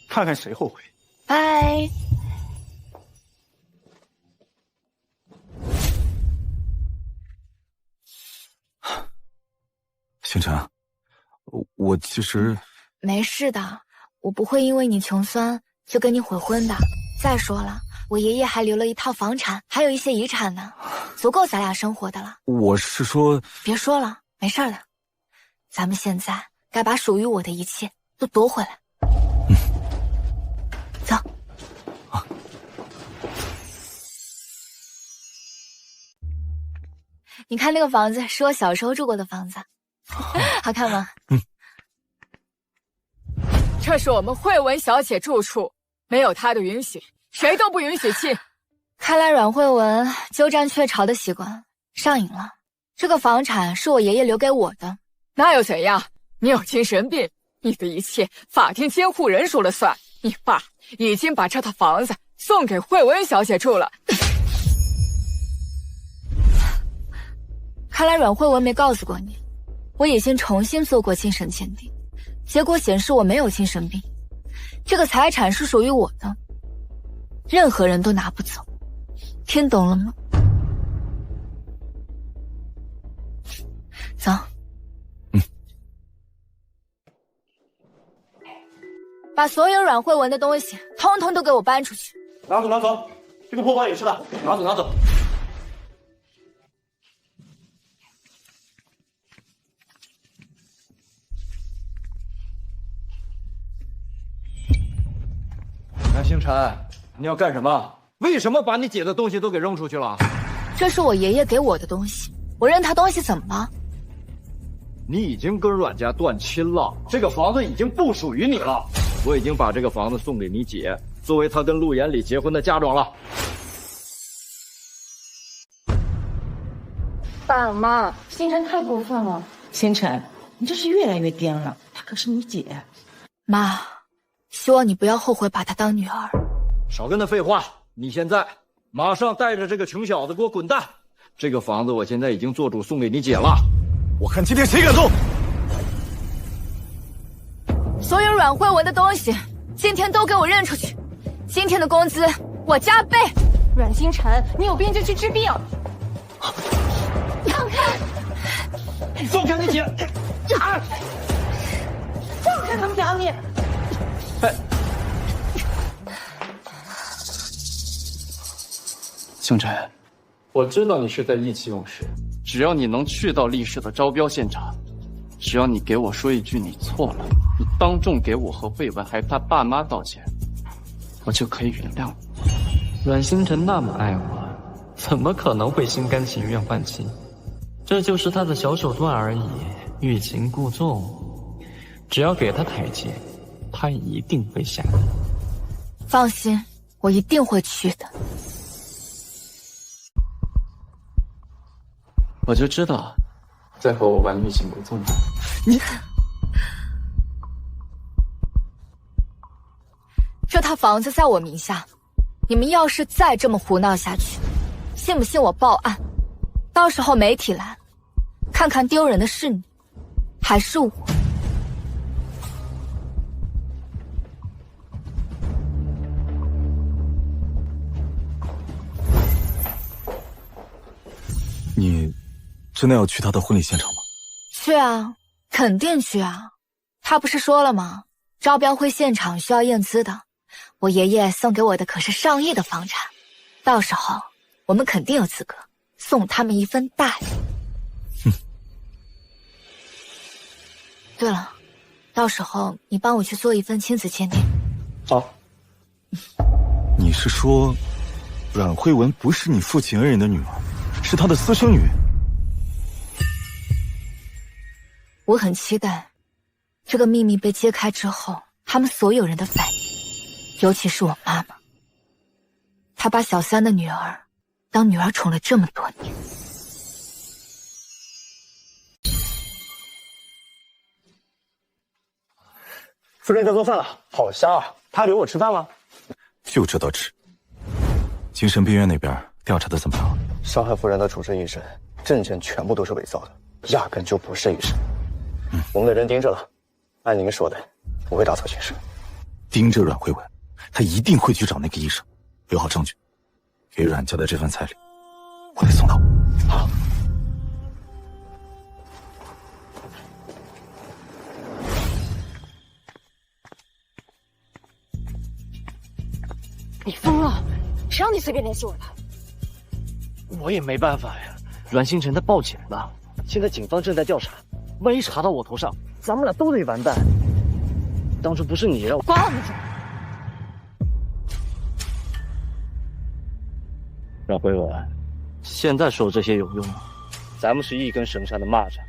看看谁后悔。拜。星辰，我其实没事的，我不会因为你穷酸就跟你悔婚的。再说了，我爷爷还留了一套房产，还有一些遗产呢，足够咱俩生活的了。我是说，别说了，没事的。咱们现在该把属于我的一切都夺回来。走。你看那个房子是我小时候住过的房子，好看吗？这是我们慧文小姐住处，没有她的允许，谁都不允许进。看来阮慧文鸠占鹊巢的习惯上瘾了。这个房产是我爷爷留给我的，那又怎样？你有精神病，你的一切法定监护人说了算。你爸已经把这套房子送给慧文小姐住了。看来阮慧文没告诉过你，我已经重新做过精神鉴定，结果显示我没有精神病，这个财产是属于我的，任何人都拿不走，听懂了吗？走。把所有阮慧文的东西通通都给我搬出去。拿走拿走，这个破包也是的，拿走拿走。南星辰，你要干什么？为什么把你姐的东西都给扔出去了？这是我爷爷给我的东西，我扔他东西怎么了？你已经跟阮家断亲了，这个房子已经不属于你了。我已经把这个房子送给你姐，作为她跟陆延礼结婚的嫁妆了。爸妈，星辰太过分了。星辰，你这是越来越颠了，她可是你姐。妈，希望你不要后悔把她当女儿。少跟她废话，你现在马上带着这个穷小子给我滚蛋！这个房子我现在已经做主送给你姐了。我看今天谁敢动！所有阮慧文的东西，今天都给我扔出去！今天的工资我加倍！阮星辰，你有病就去治病！放开！放开你姐！放开他们俩你！星辰，我知道你是在意气用事，只要你能去到厉氏的招标现场，只要你给我说一句你错了，你当众给我和慧文还有他爸妈道歉，我就可以原谅你。阮星辰那么爱我，怎么可能会心甘情愿换妻？这就是他的小手段而已，欲擒故纵。只要给他台阶，他一定会下的。放心，我一定会去的。我就知道，在和我玩欲擒故纵。你这套房子在我名下，你们要是再这么胡闹下去，信不信我报案？到时候媒体来，看看丢人的是你，还是我？你真的要去他的婚礼现场吗？去啊，肯定去啊！他不是说了吗？招标会现场需要验资的，我爷爷送给我的可是上亿的房产，到时候我们肯定有资格送他们一份大礼。对了，到时候你帮我去做一份亲子鉴定。好。你是说，阮慧文不是你父亲恩人的女儿，是他的私生女？我很期待这个秘密被揭开之后，他们所有人的反应，尤其是我妈妈。她把小三的女儿当女儿宠了这么多年。夫人在做饭了，好香啊！她留我吃饭了？就知道吃。精神病院那边调查的怎么样？伤害夫人的主治医生，证件全部都是伪造的，压根就不是医生。我们的人盯着了，按您说的，不会打草惊蛇。盯着阮慧文，他一定会去找那个医生，留好证据。给阮家的这份彩礼，我得送到。好。你疯了！谁让你随便联系我的？我也没办法呀。阮星辰他报警了，现在警方正在调查，万一查到我头上，咱们俩都得完蛋。当初不是你让我……关我们嘴！阮慧文，现在说这些有用吗？咱们是一根绳上的蚂蚱，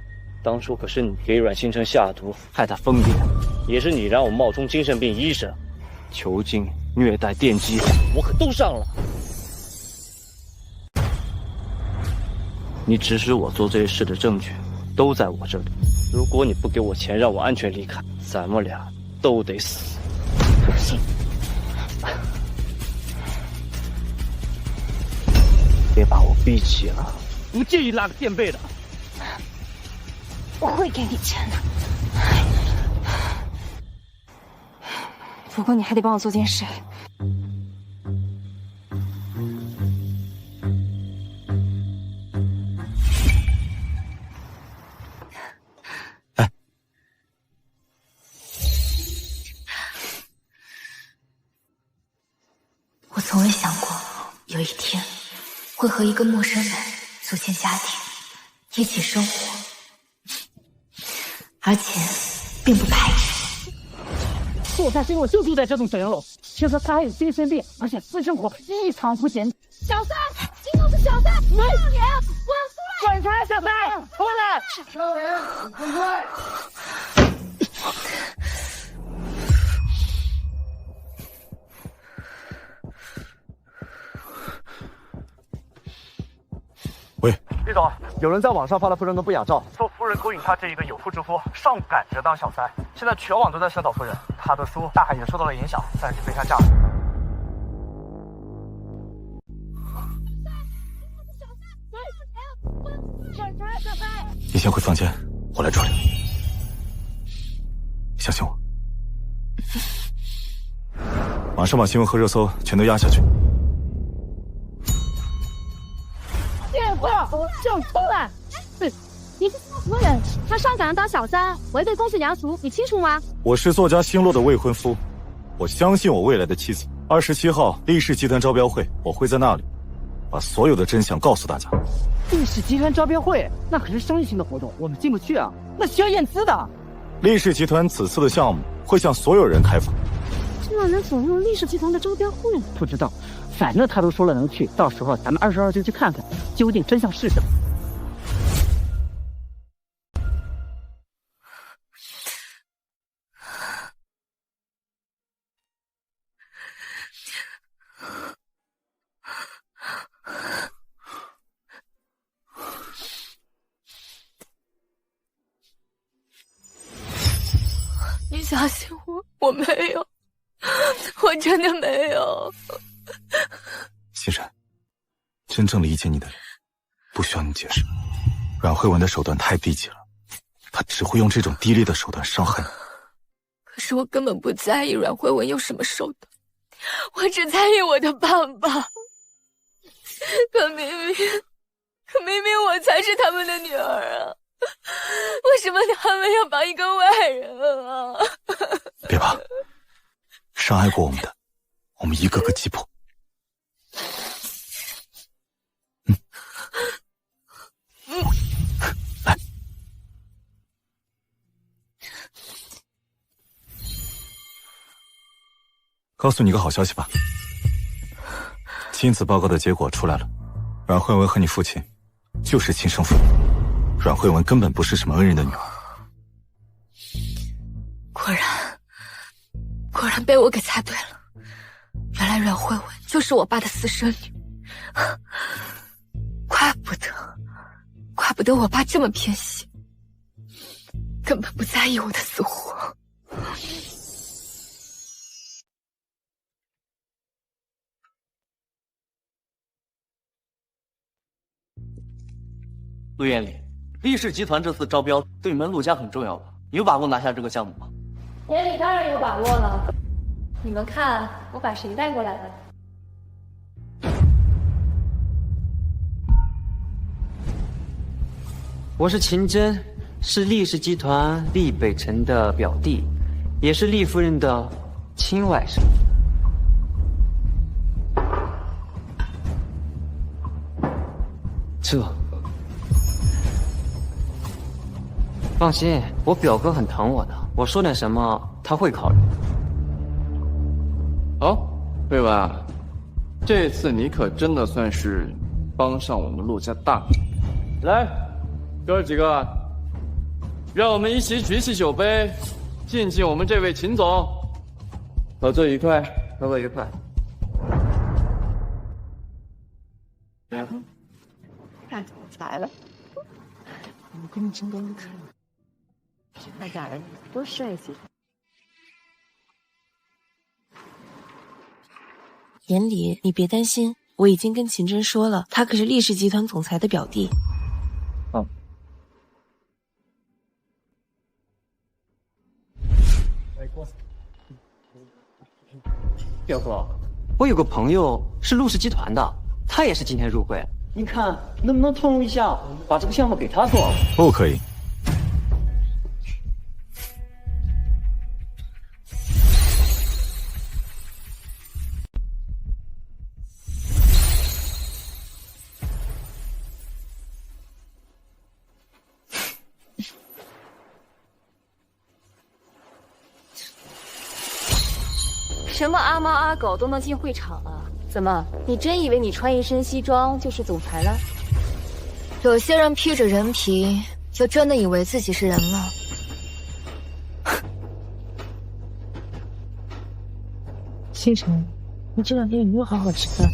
当初可是你给阮星辰下毒，害他疯癫，也是你让我冒充精神病医生，囚禁、虐待、电击，我可都上了。你指使我做这些事的证据都在我这里，如果你不给我钱让我安全离开，咱们俩都得死。别把我逼急了，不介意拉个垫背的。我会给你钱的，不过你还得帮我做件事。我从未想过有一天会和一个陌生人组建家庭，一起生活，而且并不排斥。作家新闻就住在这栋整楼，听说他还有精神病，而且私生活异常不检。小三，今后是小三，没有脸，我要出来！滚出来，小三，出来！少爷，滚出来！喂，李总，有人在网上发了夫人的不雅照，说夫人勾引他这一个有妇之夫，上赶着当小三。现在全网都在声讨夫人，他的书大概也受到了影响，暂时被下架了。你先回房间，我来处理。相信我，马上把新闻和热搜全都压下去。就出来！你是什么人？他上赶着当小三，违背公序良俗，你清楚吗？我是作家星落的未婚夫，我相信我未来的妻子。27号力士集团招标会，我会在那里把所有的真相告诉大家。力士集团招标会，那可是商业性的活动，我们进不去啊，那需要验资的。力士集团此次的项目会向所有人开放。这让人走入力士集团的招标会？不知道，反正他都说了能去，到时候咱们22就去看看，究竟真相是什么。你相信我，我没有，我真的没有。欣然，真正理解你的人，不需要你解释。阮慧文的手段太低级了，他只会用这种低劣的手段伤害你。可是我根本不在意阮慧文有什么手段，我只在意我的爸爸。可明明我才是他们的女儿啊！为什么他们要帮一个外人啊？别怕，伤害过我们的，我们一个个击破。来，告诉你个好消息吧，亲子报告的结果出来了，阮慧文和你父亲就是亲生父母，阮慧文根本不是什么恩人的女儿。果然被我给猜对了，原来阮慧文就是我爸的私生女，怪不得我爸这么偏心，根本不在意我的死活。陆院里，厉氏集团这次招标对你们陆家很重要吧？你有把握拿下这个项目吗？眼里当然有把握了。你们看，我把谁带过来了？我是秦真，是厉氏集团厉北辰的表弟，也是厉夫人的亲外甥。这，放心，我表哥很疼我的，我说点什么他会考虑。好，慧文啊，这次你可真的算是帮上我们陆家大忙。来，哥几个，让我们一起举起酒杯，敬敬我们这位秦总。合作愉快，合作愉快。看总裁了，我跟你真都看，那家人多帅气。眼里，你别担心，我已经跟秦真说了，他可是厉氏集团总裁的表弟。嗯。表哥，我有个朋友是陆氏集团的，他也是今天入会，你看能不能通融一下，把这个项目给他做？不可以。什么阿猫阿狗都能进会场啊？怎么，你真以为你穿一身西装就是总裁了？有些人披着人皮，就真的以为自己是人了。星辰，你这两天有没有好好吃饭？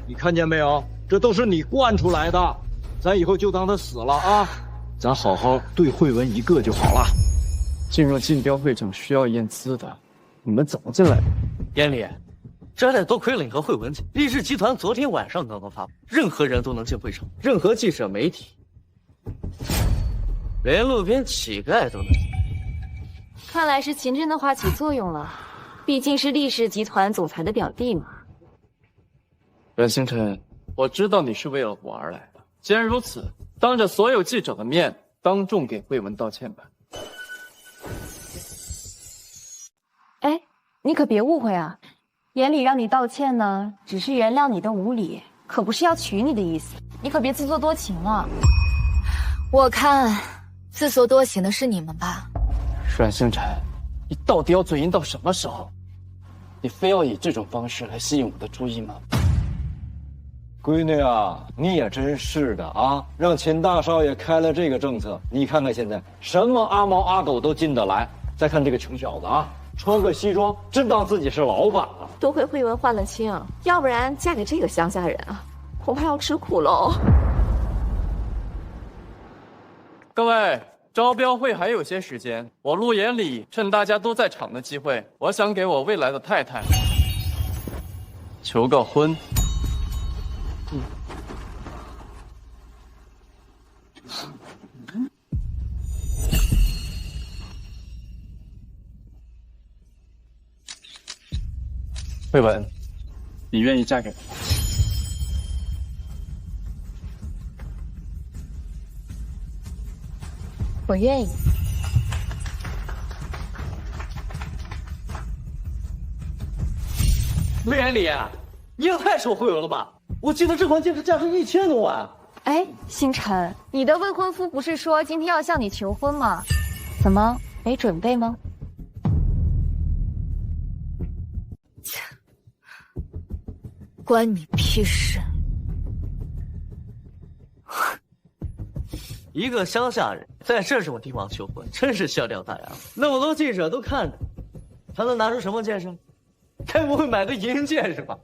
你看见没有？这都是你惯出来的，咱以后就当他死了啊！咱好好对慧文一个就好了。进入竞标会场需要验资的，你们怎么进来的？眼里，这得多亏了你和慧文姐。厉氏集团昨天晚上刚刚发布，任何人都能进会场，任何记者媒体，连路边乞丐都能进。看来是秦真的话起作用了，毕竟是厉氏集团总裁的表弟嘛。阮星辰，我知道你是为了我而来的。既然如此，当着所有记者的面，当众给慧文道歉吧。哎，你可别误会啊，眼里让你道歉呢，只是原谅你的无礼，可不是要娶你的意思。你可别自作多情啊！我看自作多情的是你们吧。阮星辰，你到底要嘴硬到什么时候？你非要以这种方式来吸引我的注意吗？闺女啊，你也真是的啊！让秦大少爷开了这个政策，你看看现在什么阿猫阿狗都进得来。再看这个穷小子啊，穿个西装，真当自己是老板了。多亏慧文换了亲，要不然嫁给这个乡下人啊，恐怕要吃苦喽。各位，招标会还有些时间，我陆眼里趁大家都在场的机会，我想给我未来的太太求个婚。慧文，你愿意嫁给我？我愿意。陆眼里，你也太受贿了吧！我记得这款戒指价值1000多万。哎，星辰，你的未婚夫不是说今天要向你求婚吗？怎么没准备吗？关你屁事！一个乡下人在这种地方求婚，真是笑掉大牙了。那么多记者都看着，他能拿出什么戒指？该不会买个银戒指吧？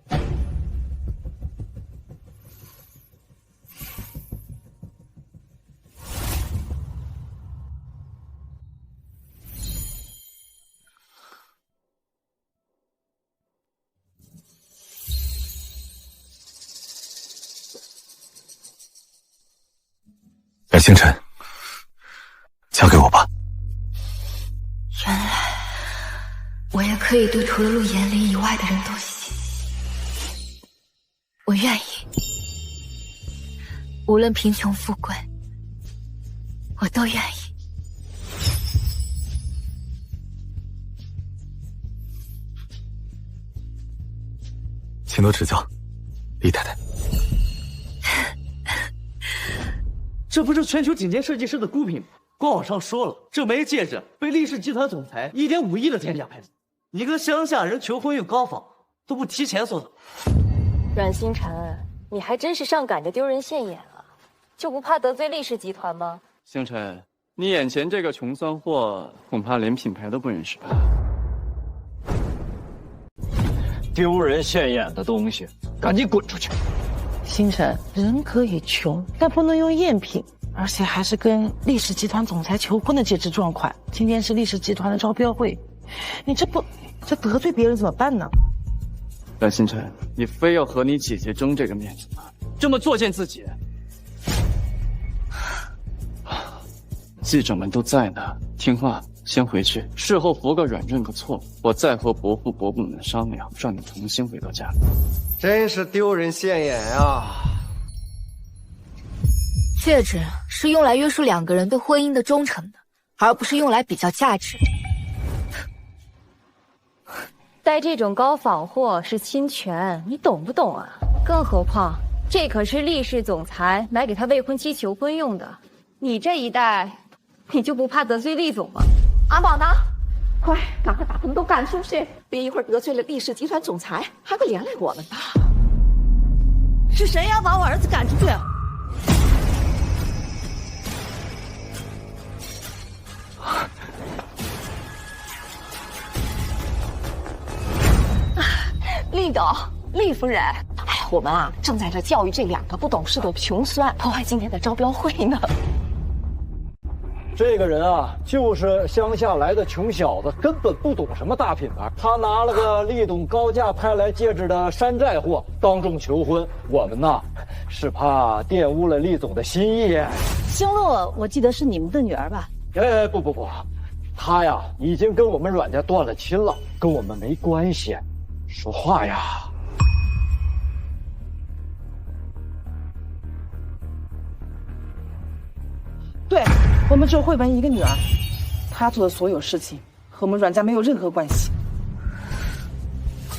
冉星辰，交给我吧。原来我也可以对除了陆延龄以外的人都喜，我愿意。无论贫穷富贵，我都愿意。请多指教，李太太。这不是全球顶尖设计师的孤品吗？官网上说了，这枚戒指被厉氏集团总裁1.5亿的天价拍走。你跟乡下人求婚又高仿，都不提前说走。阮星辰，你还真是上赶着丢人现眼啊！就不怕得罪厉氏集团吗？星辰，你眼前这个穷酸货，恐怕连品牌都不认识吧？丢人现眼的东西，赶紧滚出去！星辰，人可以穷，但不能用赝品，而且还是跟厉氏集团总裁求婚的戒指撞款。今天是厉氏集团的招标会，你这得罪别人怎么办呢？阮星辰，你非要和你姐姐争这个面子吗？这么作践自己？记者们都在呢，听话，先回去，事后服个软，认个错，我再和伯父伯母们商量，让你重新回到家里。真是丢人现眼呀！戒指是用来约束两个人对婚姻的忠诚的，而不是用来比较价值。带这种高仿货是侵权，你懂不懂啊？更何况这可是厉氏总裁买给他未婚妻求婚用的，你这一带，你就不怕得罪厉总吗？阿宝呢？快，赶快把他们都赶出去，别一会儿得罪了厉氏集团总裁，还会连累我们的。是谁要把我儿子赶出去？厉总，厉夫人，哎，我们啊正在这教育这两个不懂事的穷酸，破坏今天的招标会呢。这个人啊，就是乡下来的穷小子，根本不懂什么大品牌。他拿了个厉董高价拍来戒指的山寨货当众求婚，我们呐是怕玷污了厉总的心意。星露，我记得是你们的女儿吧？哎，不，他呀已经跟我们阮家断了亲了，跟我们没关系。说话呀！对，我们只有慧文一个女儿，她做的所有事情和我们阮家没有任何关系。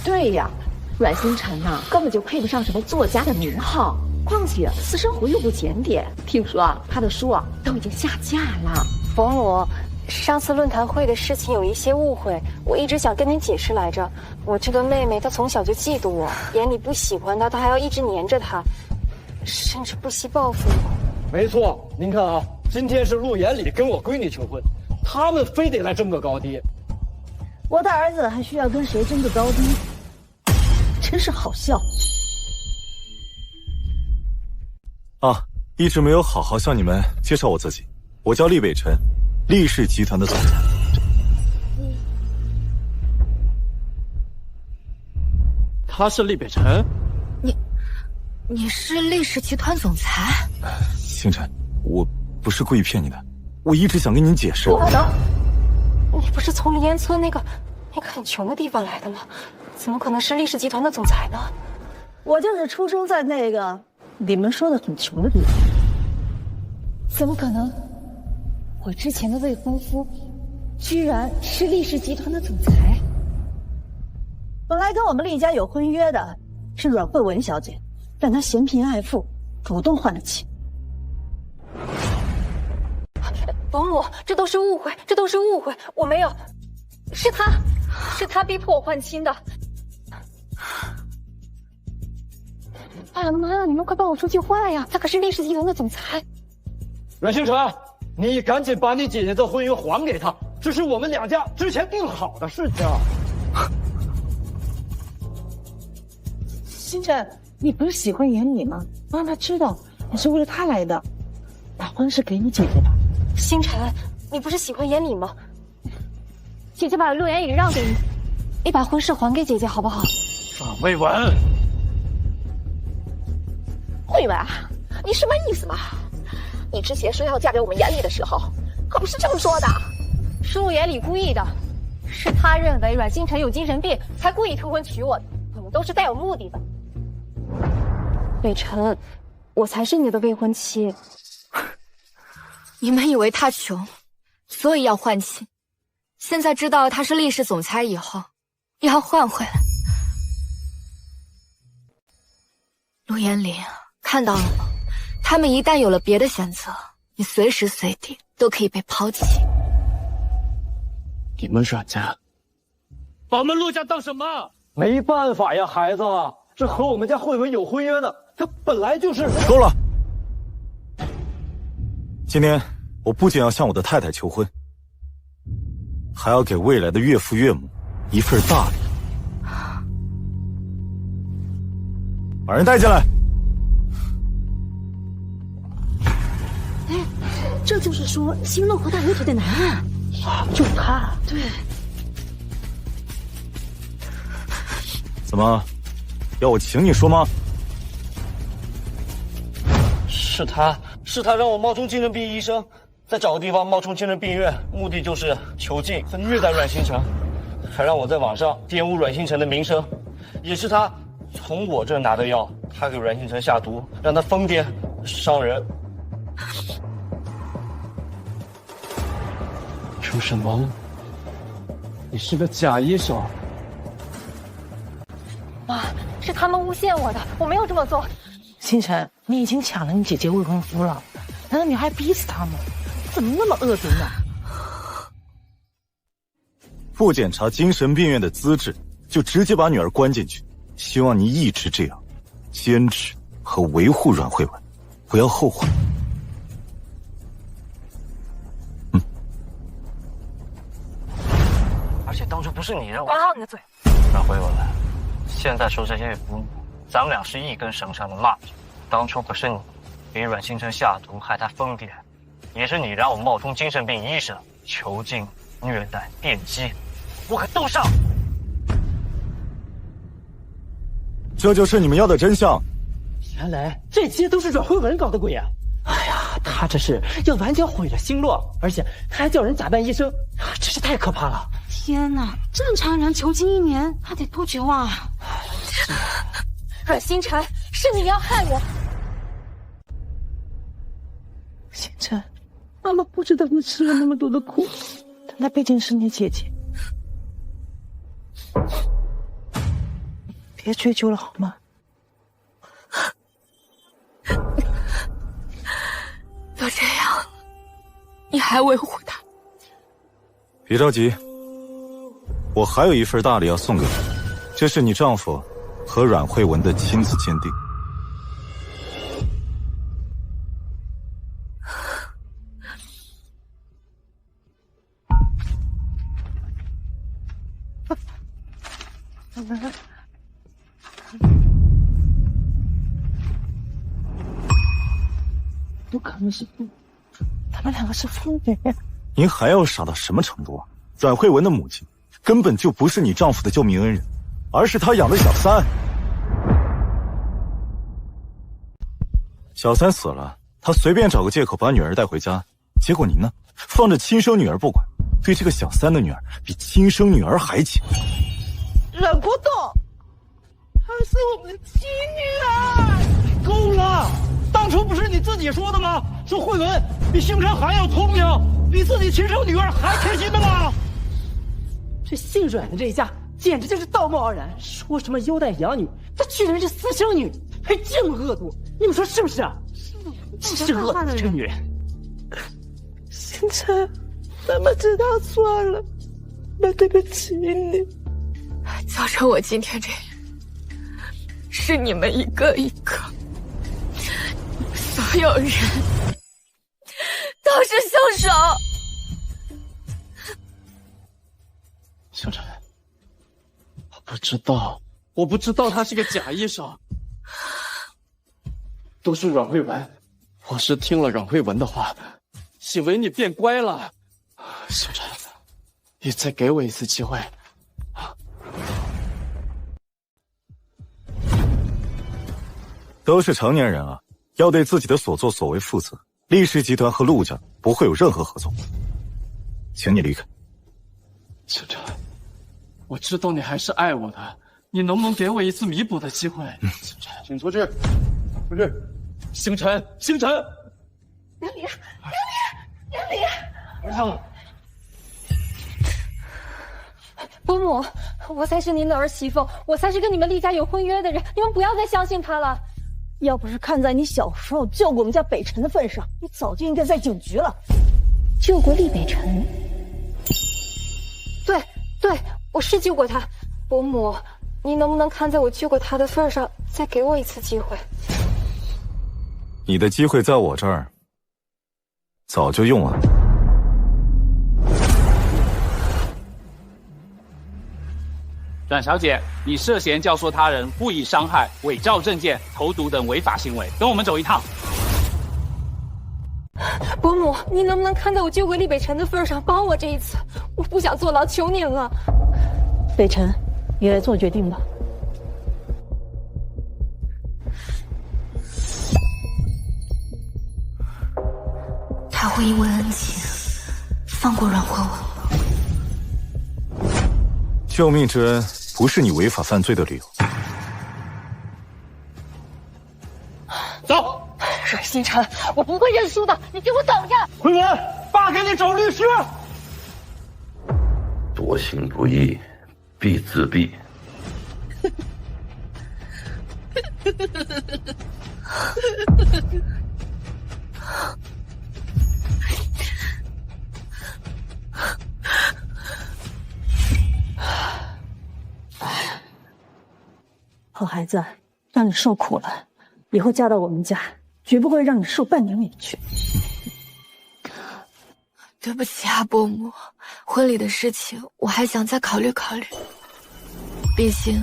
对呀，阮星辰呐，根本就配不上什么作家的名号，况且私生活又不检点。听说啊，他的书啊都已经下架了。伯母，上次论坛会的事情有一些误会，我一直想跟您解释来着。我这个妹妹她从小就嫉妒我，眼里不喜欢她，她还要一直黏着她，甚至不惜报复我。没错，您看啊，今天是陆延礼跟我闺女求婚，他们非得来争个高低。我的儿子还需要跟谁争个高低？真是好笑。啊，一直没有好好向你们介绍我自己，我叫厉北辰，厉氏集团的总裁。他是厉北辰？你是厉氏集团总裁？星辰，我不是故意骗你的，我一直想跟您解释。等，你不是从梨园村那个很穷的地方来的吗？怎么可能是厉氏集团的总裁呢？我就是出生在那个你们说的很穷的地方。怎么可能？我之前的未婚夫，居然是厉氏集团的总裁。本来跟我们厉家有婚约的是阮慧文小姐，但她嫌贫爱富，主动换了妻。伯母，这都是误会，我没有，是他逼迫我换亲的。哎呀妈呀！你们快帮我说句话呀！他可是厉氏集团的总裁。阮星辰，你赶紧把你姐姐的婚姻还给他，这是我们两家之前定好的事情。星辰，你不是喜欢严礼吗？让他知道你是为了他来的，把婚事给你姐姐吧。星辰，你不是喜欢严礼吗？姐姐把陆言礼让给你，你把婚事还给姐姐好不好？阮慧文，慧文，你什么意思嘛？你之前说要嫁给我们严礼的时候，可不是这么说的。是陆言礼故意的，是他认为阮星辰有精神病，才故意推婚娶我的。你们都是带有目的的。北辰，我才是你的未婚妻。你们以为他穷，所以要换妻，现在知道他是厉氏总裁以后，要换回来。陆延林，看到了吗？他们一旦有了别的选择，你随时随地都可以被抛弃。你们阮家把我们陆家当什么？没办法呀，孩子，这和我们家慧文有婚约呢，他本来就是。够了！今天我不仅要向我的太太求婚，还要给未来的岳父岳母一份大礼。把人带进来。哎，这就是说星洛和大有腿的男人啊，就是他。对。怎么，要我请你说吗？是他让我冒充精神病医生，再找个地方冒充精神病院，目的就是囚禁和虐待阮星辰，还让我在网上玷污阮星辰的名声。也是他从我这拿的药，他给阮星辰下毒，让他疯癫伤人。说什么？你是个假医生？妈，是他们诬陷我的，我没有这么做。星辰，你已经抢了你姐姐未婚夫了，难道你还逼死他吗？怎么那么恶毒呢？不检查精神病院的资质，就直接把女儿关进去，希望你一直这样，坚持和维护阮慧文，不要后悔。而且当初不是你让我……管好你的嘴！阮慧文，现在说这些也不用，咱们俩是一根绳上的蚂蚱。当初可是你给阮星辰下毒，害他疯癫，也是你让我冒充精神病医生，囚禁、虐待、电击，我可都上。这就是你们要的真相。原来这些都是阮慧文搞的鬼啊！哎呀，他这是要完全毁了星洛，而且他还叫人假扮医生，真是太可怕了！天哪，正常人囚禁1年，还得多久啊？阮星辰，是你要害我！星辰，妈妈不知道你吃了那么多的苦，但她毕竟是你姐姐，别追究了好吗？都这样了，你还维护他？别着急，我还有一份大礼要送给你，这是你丈夫和阮慧文的亲自鉴定。不可能是他们两个是父女。您还要傻到什么程度啊？阮慧文的母亲根本就不是你丈夫的救命恩人，而是他养的小三。小三死了，他随便找个借口把女儿带回家，结果您呢，放着亲生女儿不管，对这个小三的女儿比亲生女儿还亲。忍不动，她是我们的亲女儿。够了！当初不是你自己说的吗？说慧文比星辰还要聪明，比自己亲生女儿还贴心的吗？这姓阮的这一家简直就是道貌岸然，说什么优待养女，她居然是私生女，还这么恶毒，你们说是不是啊？真是恶毒这个女人。星辰，妈妈知道错了，妈对不起你。造成我今天这样，是是你们一个一个，所有人都是凶手。星辰，我不知道他是个假医生，都是阮慧文。我是听了阮慧文的话，以为你变乖了。星辰，你再给我一次机会。都是成年人啊，要对自己的所作所为负责。厉氏集团和陆家不会有任何合作，请你离开。星辰，我知道你还是爱我的，你能不能给我一次弥补的机会？星辰，请出去，出去！星辰，星辰，梁离，梁离，不要！伯母，我才是您的儿媳妇，我才是跟你们厉家有婚约的人，你们不要再相信他了。要不是看在你小时候救过我们家北辰的份上，你早就应该在警局了。救过厉北辰？对，我是救过他。伯母，你能不能看在我救过他的份上，再给我一次机会？你的机会在我这儿早就用完了。阮小姐，你涉嫌教唆他人故意伤害、伪造证件、投毒等违法行为，跟我们走一趟。伯母，你能不能看在我救过厉北辰的份上，帮我这一次？我不想坐牢，求您了。北辰，你来做决定吧。他会因为恩情放过阮慧文吗？救命之恩不是你违法犯罪的理由。走！阮星辰，我不会认输的，你给我等着！慧文，爸给你找律师。多行不义必自毙。好孩子，让你受苦了，以后嫁到我们家，绝不会让你受半点委屈。对不起啊，伯母，婚礼的事情我还想再考虑考虑，毕竟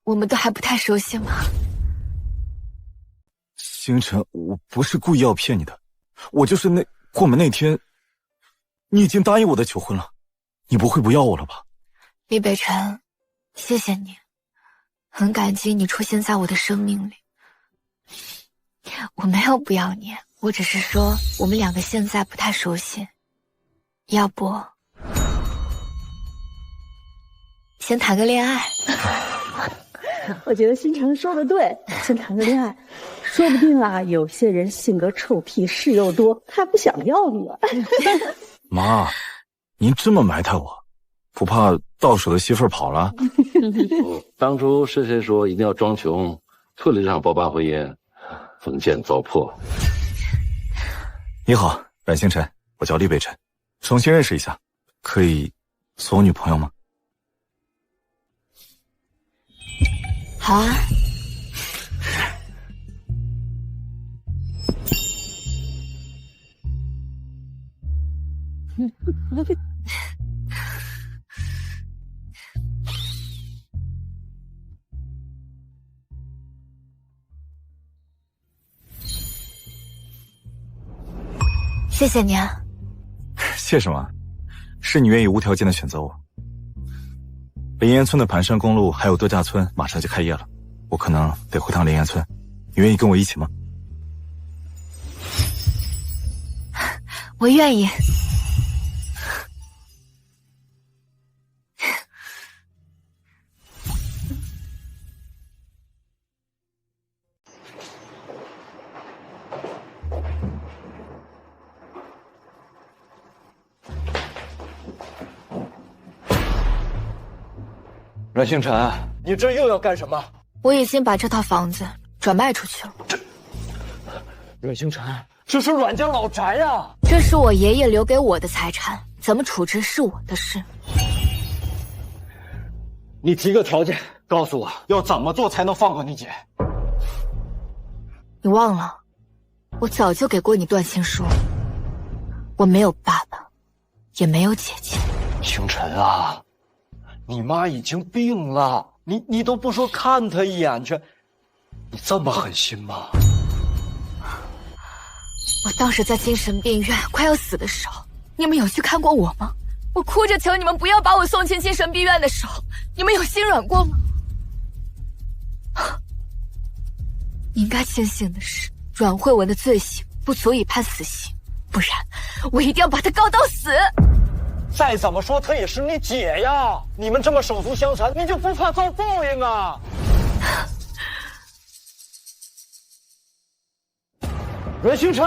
我们都还不太熟悉嘛。星辰，我不是故意要骗你的，我就是过门那天，你已经答应我的求婚了，你不会不要我了吧？厉北辰，谢谢你。很感激你出现在我的生命里。我没有不要你，我只是说我们两个现在不太熟悉，要不先谈个恋爱？我觉得星辰说的对，先谈个恋爱，说不定啊，有些人性格臭屁，事又多，他不想要你了。妈，您这么埋汰我，不怕到手的媳妇儿跑了？当初是谁说一定要装穷，做了这场包办婚姻，封建糟粕。你好，阮星辰，我叫厉北辰，重新认识一下，可以做我女朋友吗？好啊。谢谢你啊。谢什么？是你愿意无条件的选择我。灵岩村的盘山公路还有度假村马上就开业了，我可能得回趟灵岩村，你愿意跟我一起吗？我愿意。阮星辰，你这又要干什么？我已经把这套房子转卖出去了。阮星辰，这是阮家老宅啊！这是我爷爷留给我的财产，怎么处置是我的事。你提个条件，告诉我要怎么做才能放过你姐？你忘了，我早就给过你断亲书。我没有爸爸，也没有姐姐。星辰啊，你妈已经病了，你都不说看她一眼去，你这么狠心吗？我当时在精神病院快要死的时候，你们有去看过我吗？我哭着求你们不要把我送进精神病院的时候，你们有心软过吗？你应该庆幸的是，阮慧文的罪行不足以判死刑，不然我一定要把她告到死。再怎么说她也是你姐呀，你们这么手足相残，你就不怕遭报应啊？阮星辰，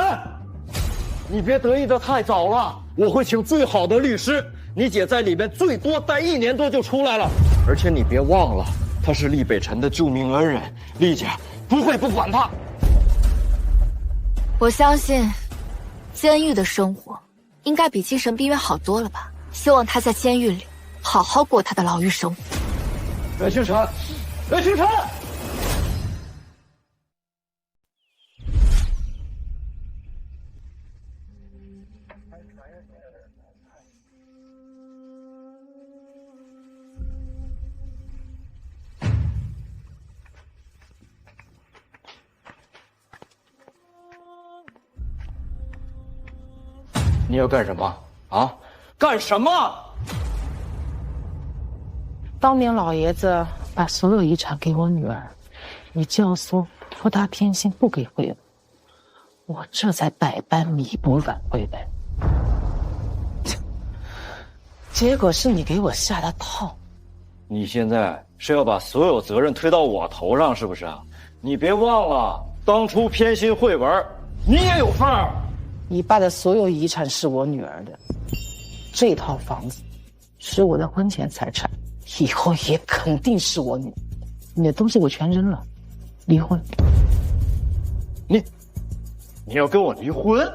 你别得意的太早了，我会请最好的律师，你姐在里边最多待1年多就出来了。而且你别忘了，她是厉北辰的救命恩人，厉姐不会不管她。我相信，监狱的生活应该比精神病院好多了吧？希望他在监狱里好好过他的牢狱生活。阮星辰，阮星辰！你要干什么啊？干什么？当年老爷子把所有遗产给我女儿，你教唆托他偏心不给慧文，我这才百般弥补阮慧文。结果是你给我下的套。你现在是要把所有责任推到我头上，是不是啊？你别忘了，当初偏心慧文，你也有份儿。你爸的所有遗产是我女儿的，这套房子是我的婚前财产，以后也肯定是我女儿。你的东西我全扔了，离婚。你要跟我离婚？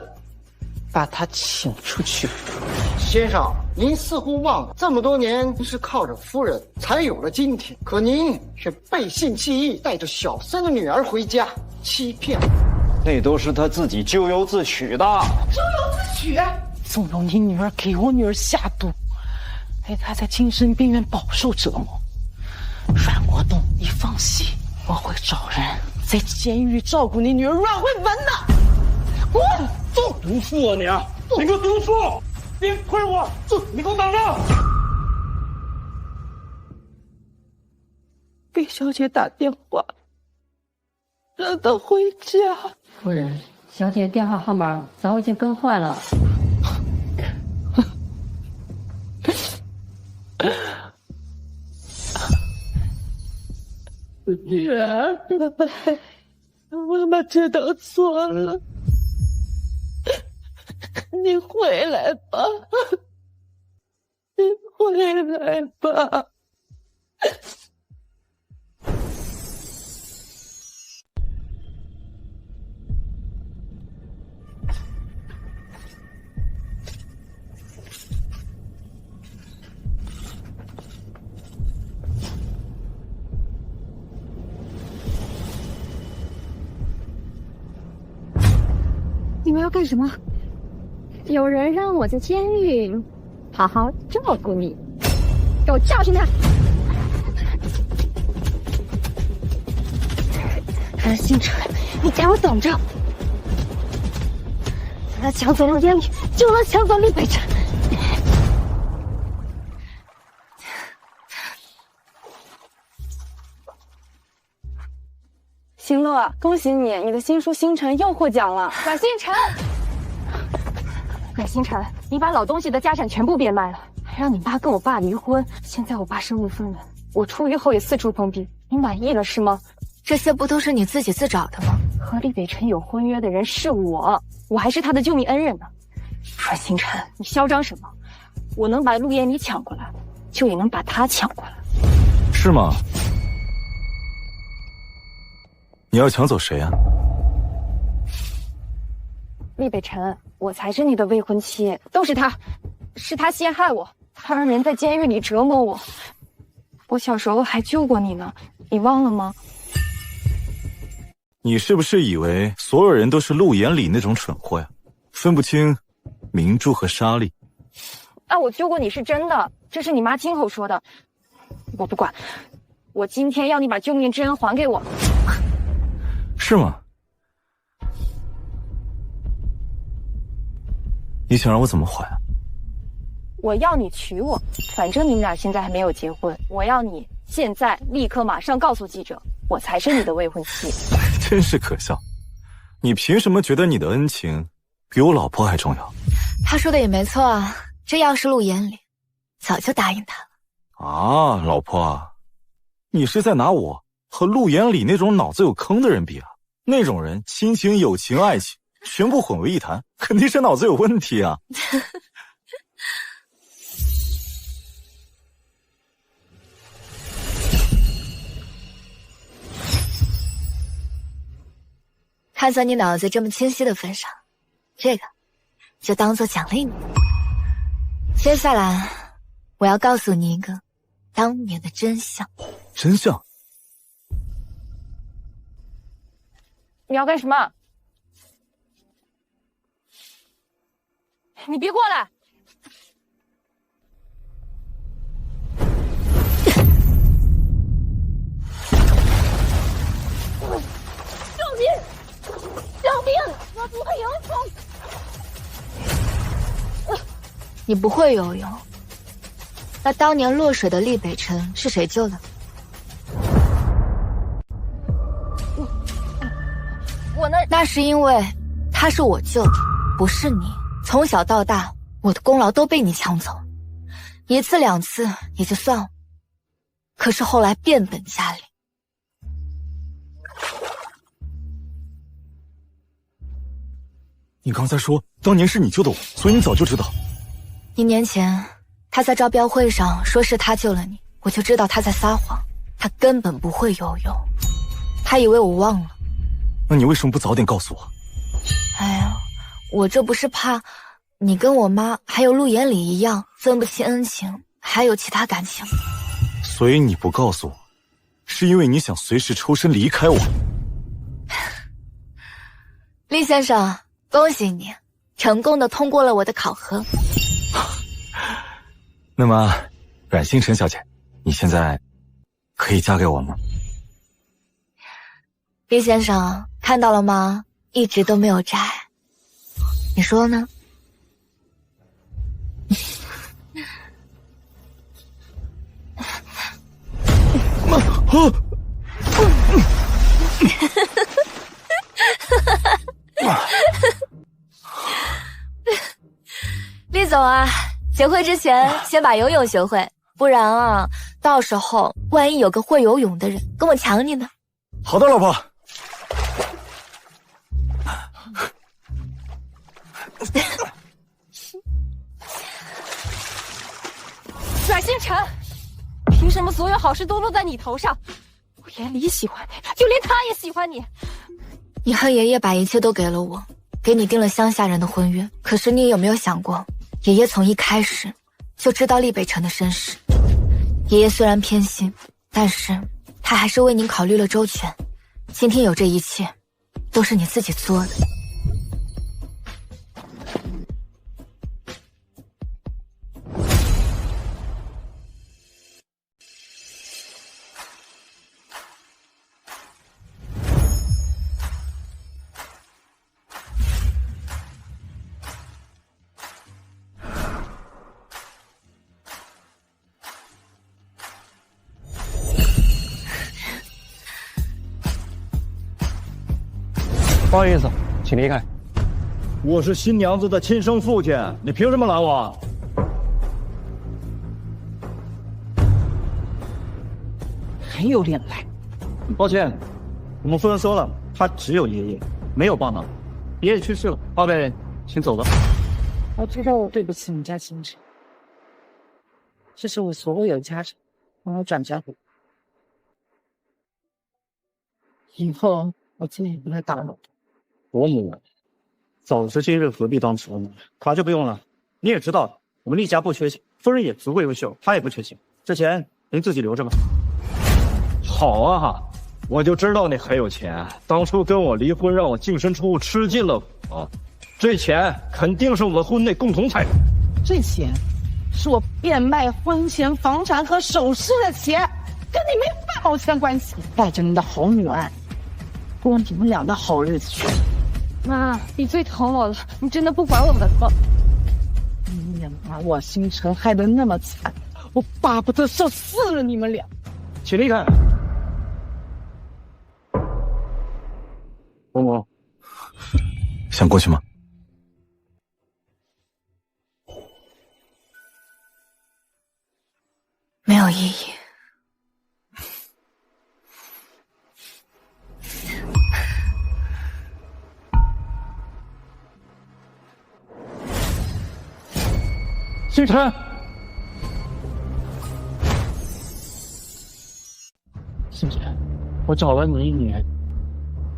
把他请出去。先生，您似乎忘了，这么多年您是靠着夫人才有了今天，可您却背信弃义，带着小三的女儿回家，欺骗。那都是他自己咎由自取的。咎由自取？纵容你女儿给我女儿下毒，害她在精神病院饱受折磨。阮国栋，你放心，我会找人在监狱照顾你女儿阮慧文的。滚！走！毒妇啊你！你个毒妇！你快我！走！你给我等着！给小姐打电话，让她回家。夫人，小姐电话号码早已经更换了。女儿，妈妈知道错了，你回来吧，你回来吧。你们要干什么？有人让我在监狱好好照顾你，给我教训他！星辰，你给我等着！他抢走陆烟雨，就能抢走厉北辰。星乐，恭喜你，你的新书《星辰》又获奖了。阮星辰，阮星辰，你把老东西的家产全部变卖了，还让你妈跟我爸离婚。现在我爸身无分文，我出狱后也四处碰壁。你满意了是吗？这些不都是你自己自找的吗？和厉北辰有婚约的人是我还是他的救命恩人呢。阮星辰，你嚣张什么？我能把陆烟你抢过来，就也能把他抢过来。是吗？你要抢走谁啊？厉北辰，我才是你的未婚妻，都是他，是他陷害我，他让人在监狱里折磨我，我小时候还救过你呢，你忘了吗？你是不是以为所有人都是陆眼里那种蠢货呀？分不清明珠和沙粒？啊，我救过你是真的，这是你妈亲口说的。我不管，我今天要你把救命之恩还给我。是吗？你想让我怎么还啊？我要你娶我，反正你们俩现在还没有结婚，我要你现在立刻马上告诉记者，我才是你的未婚妻。真是可笑，你凭什么觉得你的恩情比我老婆还重要？他说的也没错啊，这要是陆眼里，早就答应他了。啊，老婆，你是在拿我和陆眼里那种脑子有坑的人比啊？那种人亲情、友情、爱情全部混为一谈，肯定是脑子有问题啊！看在你脑子这么清晰的份上，这个就当做奖励你。接下来，我要告诉你一个当年的真相。真相？你要干什么？你别过来！救命！救命！我不会游泳。你不会游泳，那当年落水的厉北辰是谁救的？那是因为他是我救的，不是你。从小到大，我的功劳都被你抢走，一次两次也就算了，可是后来变本加厉。你刚才说当年是你救的我，所以你早就知道。1年前，他在招标会上说是他救了你，我就知道他在撒谎，他根本不会游泳，他以为我忘了。那你为什么不早点告诉我？哎呀，我这不是怕你跟我妈还有陆眼里一样分不清恩情，还有其他感情。所以你不告诉我，是因为你想随时抽身离开我。厉先生，恭喜你，成功的通过了我的考核。那么，阮星辰小姐，你现在可以嫁给我吗？厉先生，看到了吗？一直都没有摘，你说呢？厉总啊，结婚之前先把游泳学会，不然啊，到时候万一有个会游泳的人跟我抢你呢？好的，老婆。阮星辰，凭什么所有好事都落在你头上？我连李喜欢你，就连他也喜欢你。你和爷爷把一切都给了我，给你定了乡下人的婚约。可是你有没有想过，爷爷从一开始就知道厉北辰的身世。爷爷虽然偏心，但是他还是为您考虑了周全。今天有这一切，都是你自己做的。不好意思，请离开。我是新娘子的亲生父亲，你凭什么拦我？很有脸来。抱歉，我们夫人说了，她只有爷爷，没有爸妈。爷爷去世了，二位请走吧。我知道我对不起你家星辰，这是我所有家产，我要转嫁给你。以后我再也不来打扰。伯母，早知今日何必当初呢？卡就不用了。你也知道，我们厉家不缺钱，夫人也足够优秀，她也不缺钱。之前您自己留着吧。好啊哈，我就知道你很有钱，当初跟我离婚让我净身出户吃尽了苦啊！这钱肯定是我们婚内共同财产。这钱是我变卖婚前房产和首饰的钱，跟你没半毛钱关系。带着你的好女儿，过你们俩的好日子去。妈，你最疼我了，你真的不管我们吗？你也把我星辰害得那么惨，我巴不得烧死了你们俩。请离开。某某，想过去吗？没有意义。星辰，星辰，我找了你1年，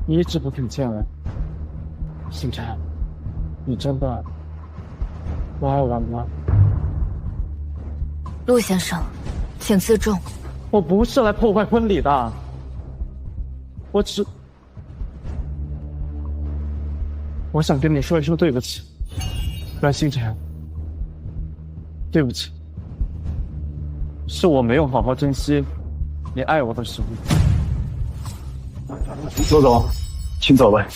你一直不肯见我。星辰，你真的不爱我吗？陆先生，请自重。我不是来破坏婚礼的，我想跟你说一声对不起，阮星辰。对不起，是我没有好好珍惜你爱我的时候。陆总，请走吧。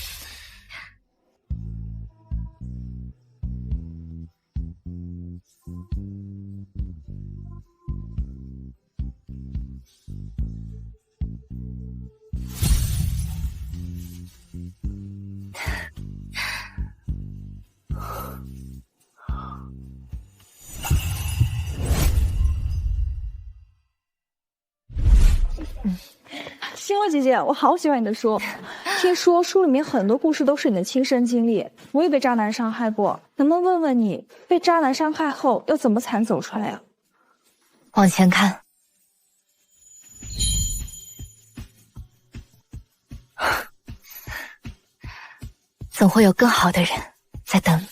星儿姐姐，我好喜欢你的书，听说书里面很多故事都是你的亲身经历，我也被渣男伤害过，能不能问问你，被渣男伤害后要怎么才能走出来呀？往前看，总会有更好的人在等你。